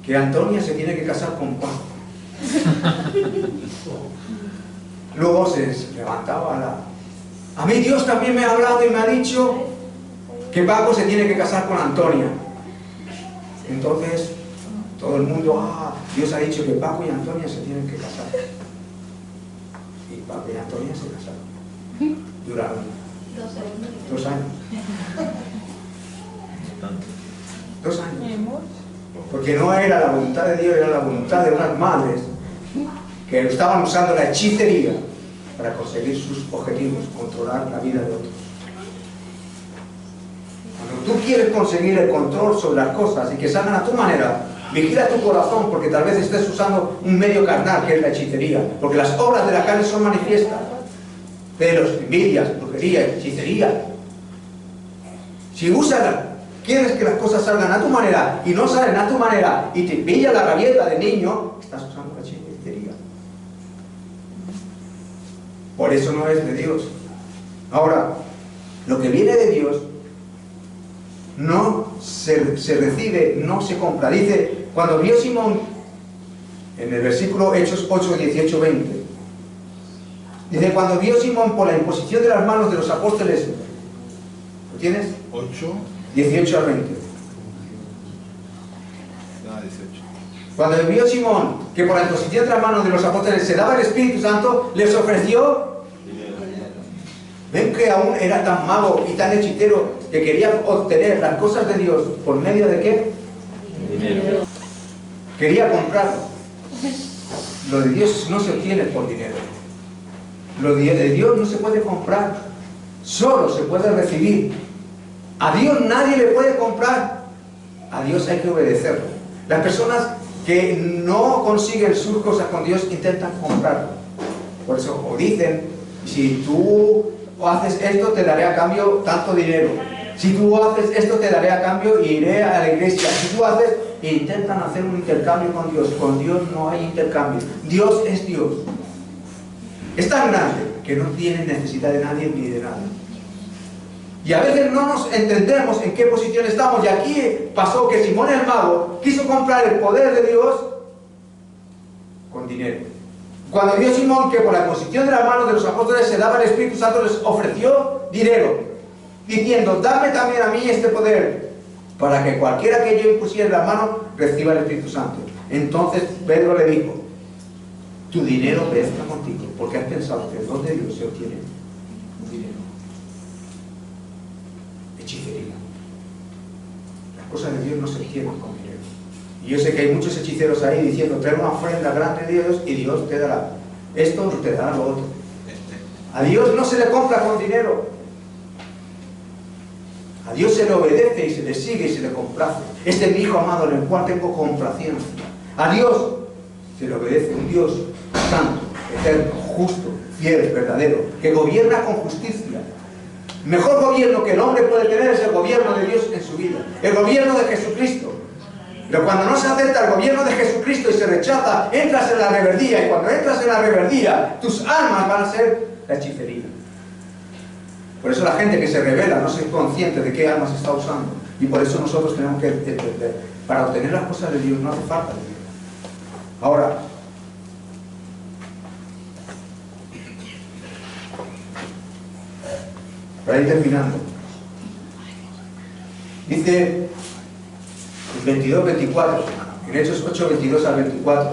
S2: que Antonia se tiene que casar con Paco. Luego se levantaba a mí Dios también me ha hablado y me ha dicho que Paco se tiene que casar con Antonia. Entonces todo el mundo, Dios ha dicho que Paco y Antonia se tienen que casar. y Pablo y Antonia se casaron. Duraron 2 años. 2 años. Porque no era la voluntad de Dios, era la voluntad de unas madres que estaban usando la hechicería para conseguir sus objetivos, controlar la vida de otros. Cuando tú quieres conseguir el control sobre las cosas y que salgan a tu manera, vigila tu corazón, porque tal vez estés usando un medio carnal, que es la hechicería, porque las obras de la carne son manifiestas: celos, envidias, brujería, hechicería. Si quieres que las cosas salgan a tu manera y no salen a tu manera y te pilla la rabieta de niño, estás usando la hechicería. Por eso no es de Dios. Ahora, lo que viene de Dios no se recibe, no se compra. Dice, cuando vio Simón, en el versículo Hechos 8, 18, 20, dice, cuando vio Simón por la imposición de las manos de los apóstoles, ¿lo tienes?
S3: 8,
S2: 18 al 20.
S3: 18.
S2: Cuando vio Simón que por la imposición de las manos de los apóstoles se daba el Espíritu Santo, les ofreció. Ven que aún era tan mago y tan hechicero que quería obtener las cosas de Dios por medio de ¿qué? Dinero. Quería comprarlo. Lo de Dios no se obtiene por dinero. Lo de Dios no se puede comprar. Solo se puede recibir. A Dios nadie le puede comprar. A Dios hay que obedecerlo. Las personas que no consiguen sus cosas con Dios intentan comprarlo. Por eso o dicen, si tú haces esto te daré a cambio tanto dinero. Si tú haces esto te daré a cambio y iré a la iglesia. Si tú haces, intentan hacer un intercambio con Dios. Con Dios no hay intercambio. Dios es Dios. Es tan grande que no tiene necesidad de nadie ni de nada. Y a veces no nos entendemos en qué posición estamos. Y aquí pasó que Simón el mago quiso comprar el poder de Dios con dinero. Cuando vio Simón que por la imposición de las manos de los apóstoles se daba el Espíritu Santo, les ofreció dinero, diciendo, dame también a mí este poder, para que cualquiera que yo impusiera en las manos reciba el Espíritu Santo. Entonces Pedro le dijo, tu dinero perezca contigo, porque has pensado que el don de Dios se obtiene con dinero. Hechicería. Las cosas de Dios no se obtienen con dinero. Y yo sé que hay muchos hechiceros ahí diciendo, trae una ofrenda grande de Dios y Dios te dará esto o te dará lo otro. A Dios no se le compra con dinero. A Dios se le obedece y se le sigue y se le complace. Este es mi Hijo amado en el cual tengo complacencia. A Dios se le obedece, un Dios santo, eterno, justo, fiel, verdadero, que gobierna con justicia. El mejor gobierno que el hombre puede tener es el gobierno de Dios en su vida, el gobierno de Jesucristo. Pero cuando no se acepta el gobierno de Jesucristo y se rechaza, entras en la rebeldía, y cuando entras en la rebeldía, tus almas van a ser la hechicería. Por eso la gente que se revela no es consciente de qué almas está usando. Y por eso nosotros tenemos que entender, para obtener las cosas de Dios no hace falta dinero. Ahora, para ir terminando, dice el 22-24, en Hechos 8, 22 al 24,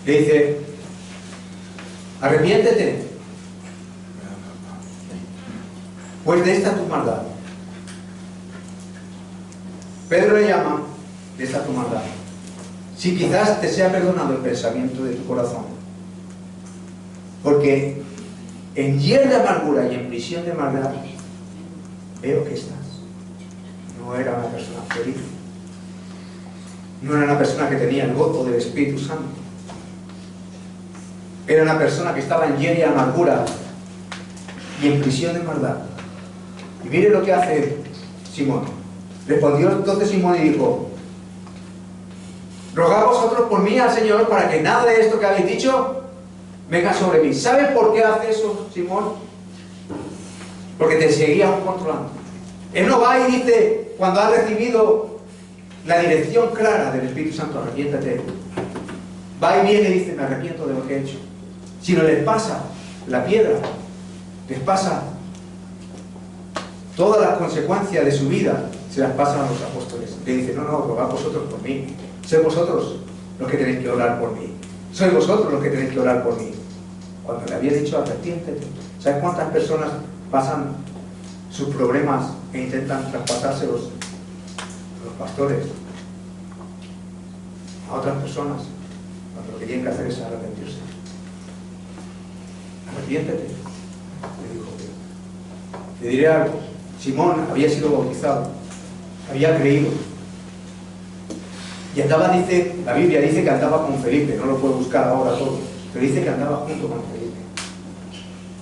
S2: le dice, arrepiéntete, pues de esta tu maldad. Pedro le llama de esta tu maldad. Si quizás te sea perdonado el pensamiento de tu corazón, porque en hiel de amargura y en prisión de maldad veo que estás. No era una persona feliz. No era una persona que tenía el gozo del Espíritu Santo. Era una persona que estaba en hiel y amargura y en prisión de maldad. Y mire lo que hace Simón. Respondió entonces Simón y dijo, rogad vosotros por mí al Señor para que nada de esto que habéis dicho venga sobre mí. ¿Sabes por qué hace eso Simón? Porque te seguía controlando. Él no va y dice, cuando ha recibido la dirección clara del Espíritu Santo, arrepiéntate. Va y viene y dice, me arrepiento de lo que he hecho. Sino les pasa la piedra, les pasa todas las consecuencias de su vida, se las pasan a los apóstoles. Le dice, no, rogad vosotros por mí. Sois vosotros los que tenéis que orar por mí. Sois vosotros los que tenéis que orar por mí. cuando le había dicho arrepiéntete. ¿Sabes cuántas personas pasan sus problemas e intentan traspasárselos a los pastores, a otras personas, cuando lo que tienen que hacer es arrepentirse? Arrepiéntete, le dijo Dios. Le diré algo. Simón había sido bautizado, había creído, y andaba, dice, la Biblia dice que andaba con Felipe, no lo puedo buscar ahora todo, pero dice que andaba junto con Felipe.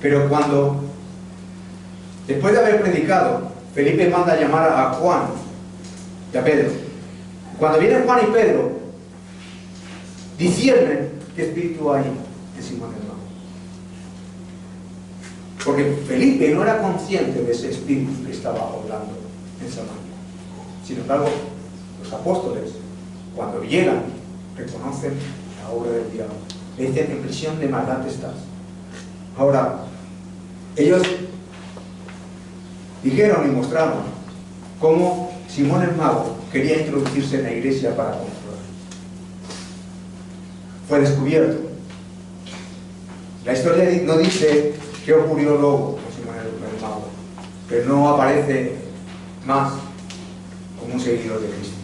S2: Pero cuando, después de haber predicado, Felipe manda a llamar a Juan y a Pedro. Cuando vienen Juan y Pedro, disciernen qué espíritu hay en Simón el Mago. Porque Felipe no era consciente de ese espíritu que estaba obrando en Samaria. Sin embargo, los apóstoles, cuando llegan, reconocen la obra del diablo. Le dicen, en prisión de maldad estás. Ahora, ellos dijeron y mostraron cómo Simón el Mago quería introducirse en la iglesia para controlar. Fue descubierto. La historia no dice qué ocurrió luego con Simón el Mago, pero no aparece más como un seguidor de Cristo.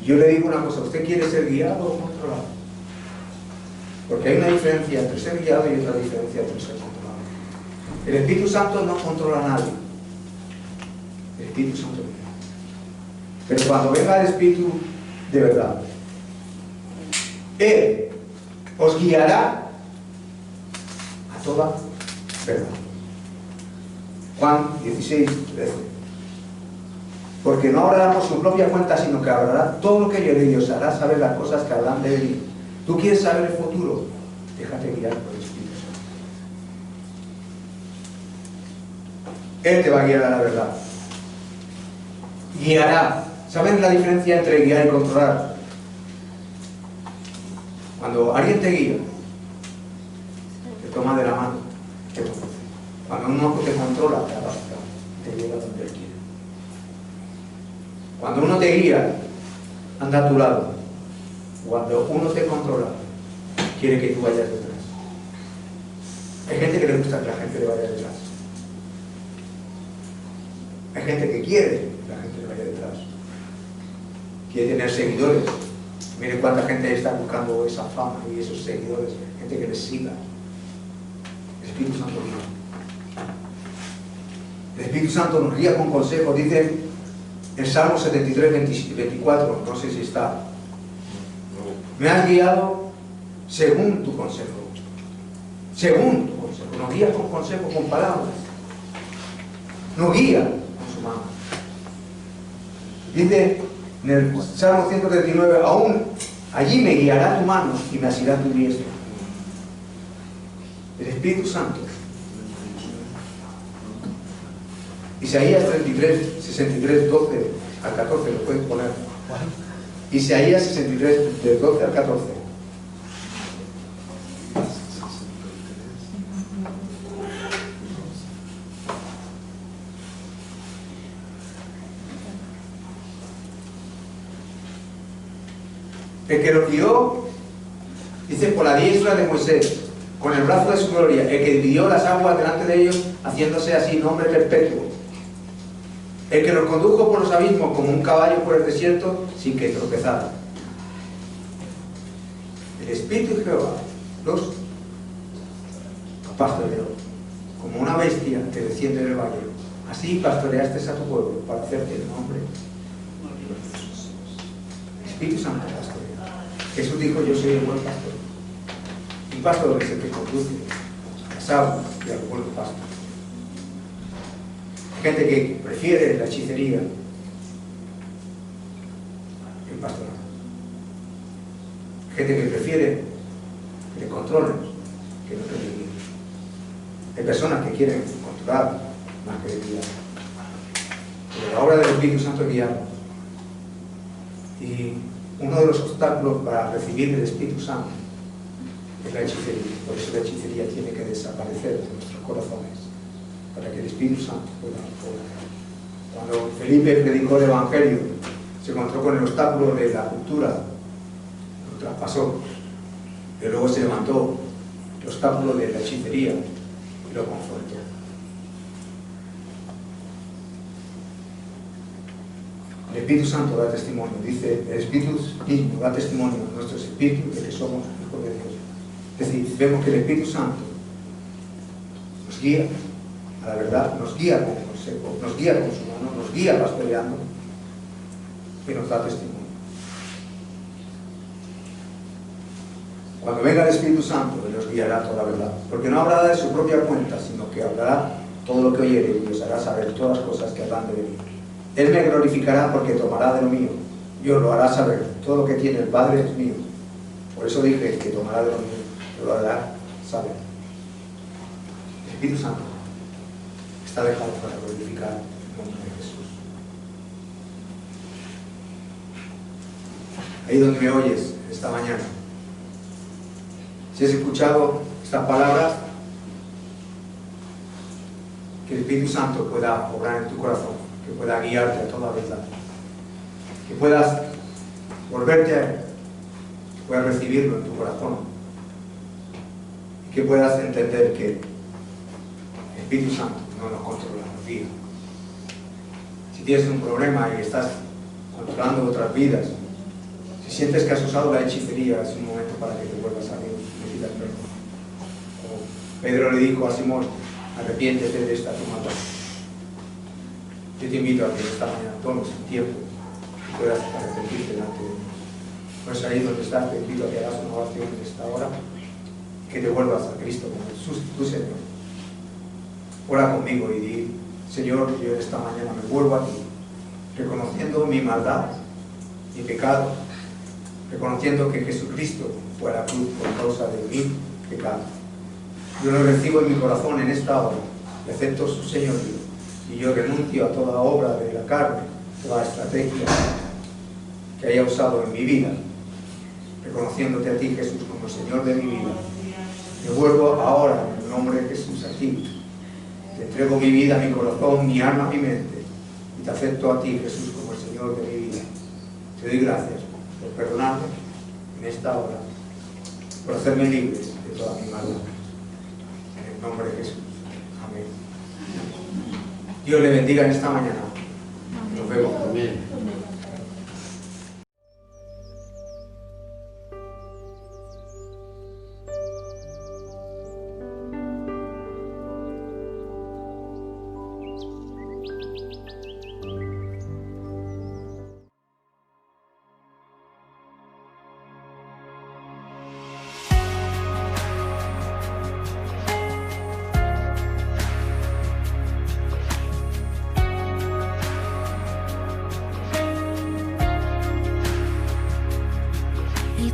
S2: Yo le digo una cosa, ¿usted quiere ser guiado o controlado? Porque hay una diferencia entre ser guiado y otra diferencia entre ser controlado. El Espíritu Santo no controla a nadie. El Espíritu Santo no. Pero cuando venga el Espíritu de verdad, Él os guiará a toda verdad. Juan 16:13. Porque no hablará por su propia cuenta, sino que hablará todo lo que yo le os hará saber las cosas que habrán de venir. ¿Tú quieres saber el futuro? Déjate guiar por el Espíritu Santo. Él te va a guiar a la verdad. Guiará. ¿Saben la diferencia entre guiar y controlar? Cuando alguien te guía, te toma de la mano, te conduce. Cuando uno te controla, te arrastra, te lleva donde él quiere. Cuando uno te guía, anda a tu lado. Cuando uno te controla, quiere que tú vayas detrás. Hay gente que le gusta que la gente le vaya detrás. Hay gente que quiere que la gente le vaya detrás. Quiere tener seguidores. Mire cuánta gente está buscando esa fama y esos seguidores. Gente que les siga. El Espíritu Santo guía. El Espíritu Santo nos guía con consejos. Dice en Salmo 73, 24, no sé si está. Me has guiado según tu consejo. Según tu consejo. Nos guía con consejos, con palabras. Nos guía con su mano. Dice en el Salmo 139, aún allí me guiará tu mano y me asirá tu diestra. El Espíritu Santo. Isaías 33, 63, 12 al 14, lo puedes poner. Isaías 63, del 12 al 14. El que lo guió, dice, por la diestra de Moisés, con el brazo de su gloria, el que dividió las aguas delante de ellos, haciéndose así nombre perpetuo. El que nos condujo por los abismos como un caballo por el desierto, sin que tropezara. El Espíritu de Jehová los pastoreó, como una bestia que desciende del valle. Así pastoreaste a tu pueblo para hacerte el nombre. El Espíritu Santo pastorea. Jesús dijo, yo soy el buen pastor. Un pastor es el que conduce a salvo y al buen pastor. Hay gente que prefiere la hechicería que el pastorado. Hay gente que prefiere que le controlen que no te guíen. Hay personas que quieren controlar más que guiar. Pero la obra del Espíritu Santo es guiarnos. Y uno de los obstáculos para recibir el Espíritu Santo es la hechicería. Por eso la hechicería tiene que desaparecer de nuestros corazones, para que el Espíritu Santo pueda obrar. Cuando Felipe predicó el Evangelio, se encontró con el obstáculo de la cultura, lo traspasó, y luego se levantó el obstáculo de la hechicería y lo conforta. El Espíritu Santo da testimonio, dice, el Espíritu mismo da testimonio a nuestros espíritus de que somos hijos de Dios. Es decir, vemos que el Espíritu Santo nos guía a la verdad, nos guía con consejo, nos guía con su mano, nos guía pastoreando y nos da testimonio. Cuando venga el Espíritu Santo, Él os guiará toda la verdad, porque no hablará de su propia cuenta, sino que hablará todo lo que oyere y os hará saber todas las cosas que habrán de venir. Él me glorificará porque tomará de lo mío y os lo hará saber. Todo lo que tiene el Padre es mío. Por eso dije que tomará de lo mío, os lo hará saber. El Espíritu Santo está dejado para glorificar el nombre de Jesús. Ahí donde me oyes esta mañana, si has escuchado estas palabras, que el Espíritu Santo pueda obrar en tu corazón, que pueda guiarte a toda verdad, que puedas volverte a Él, que puedas recibirlo en tu corazón y que puedas entender que el Espíritu Santo no nos controla, nos guía. Si tienes un problema y estás controlando otras vidas, si sientes que has usado la hechicería, es un momento para que te vuelvas a Dios y pidas perdón. Como Pedro le dijo a Simón, arrepiéntete de esta tu maldad. Yo te invito a que esta mañana tomes un tiempo y puedas arrepentirte delante de Dios. Pues ahí donde estás, te invito a que hagas una oración en esta hora, que te vuelvas a Cristo como tu Señor. Ora conmigo y di, Señor, yo esta mañana me vuelvo a ti, reconociendo mi maldad, mi pecado, reconociendo que Jesucristo fue a la cruz por causa de mi pecado. Yo lo recibo en mi corazón en esta hora y acepto su señorío. Y yo renuncio a toda obra de la carne, toda estrategia que haya usado en mi vida, reconociéndote a ti, Jesús, como el Señor de mi vida. Me vuelvo ahora en el nombre de Jesús a ti. Te entrego mi vida, mi corazón, mi alma, mi mente. Y te acepto a ti, Jesús, como el Señor de mi vida. Te doy gracias por perdonarme en esta hora, por hacerme libre de toda mi maldad. En el nombre de Jesús. Amén. Dios le bendiga en esta mañana. Nos vemos. Amén.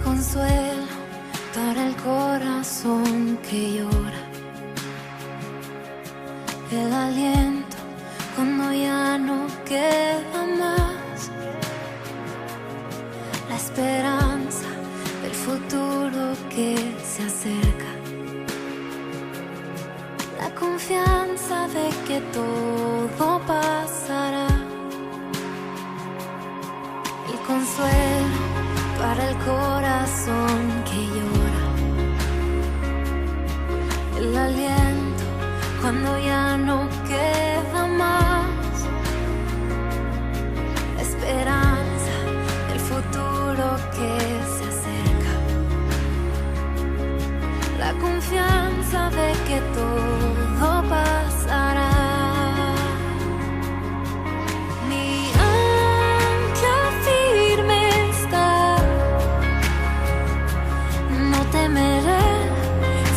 S4: Consuelo para el corazón que llora, el aliento cuando ya no queda más, la esperanza del futuro que se acerca, la confianza de que todo pasará, el consuelo para el corazón que llora, el aliento cuando ya no queda más, la esperanza del futuro que se acerca, la confianza de que todo pasará.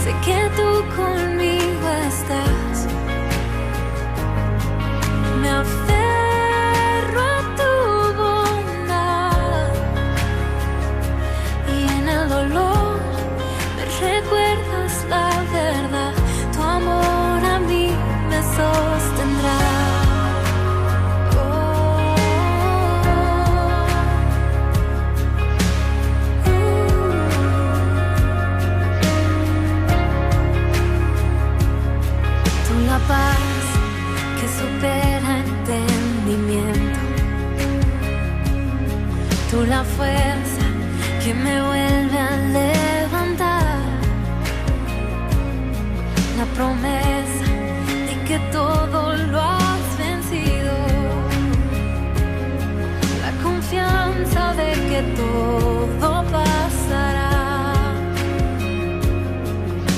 S4: Sé que tú conmigo estás. Me aferro a tu bondad y en el dolor me recuerdas la verdad. Tu amor a mí me sostendrá. Paz que supera entendimiento, tú la fuerza que me vuelve a levantar, la promesa de que todo lo has vencido, la confianza de que todo pasará,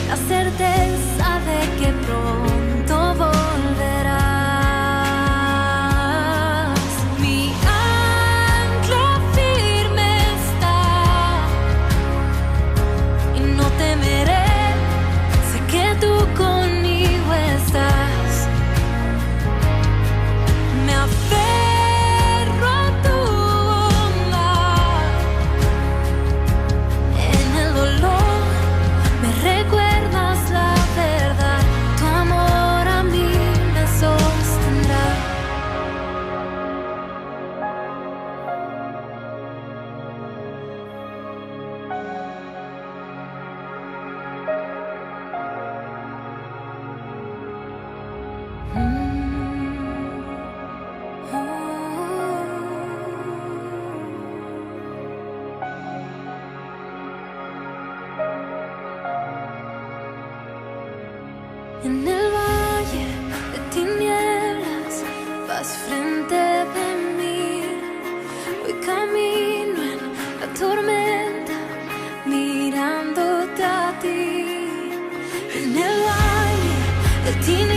S4: la certeza de que pronto volverás. Mi ancla firme está y no temeré, sé que tú conmigo estás. Me aferro a tu bondad, en el dolor me recuerdas la verdad, tu amor a mí me sostendrá. En el valle de tinieblas vas frente de mí, voy camino en la tormenta mirándote a ti. En el valle de tinieblas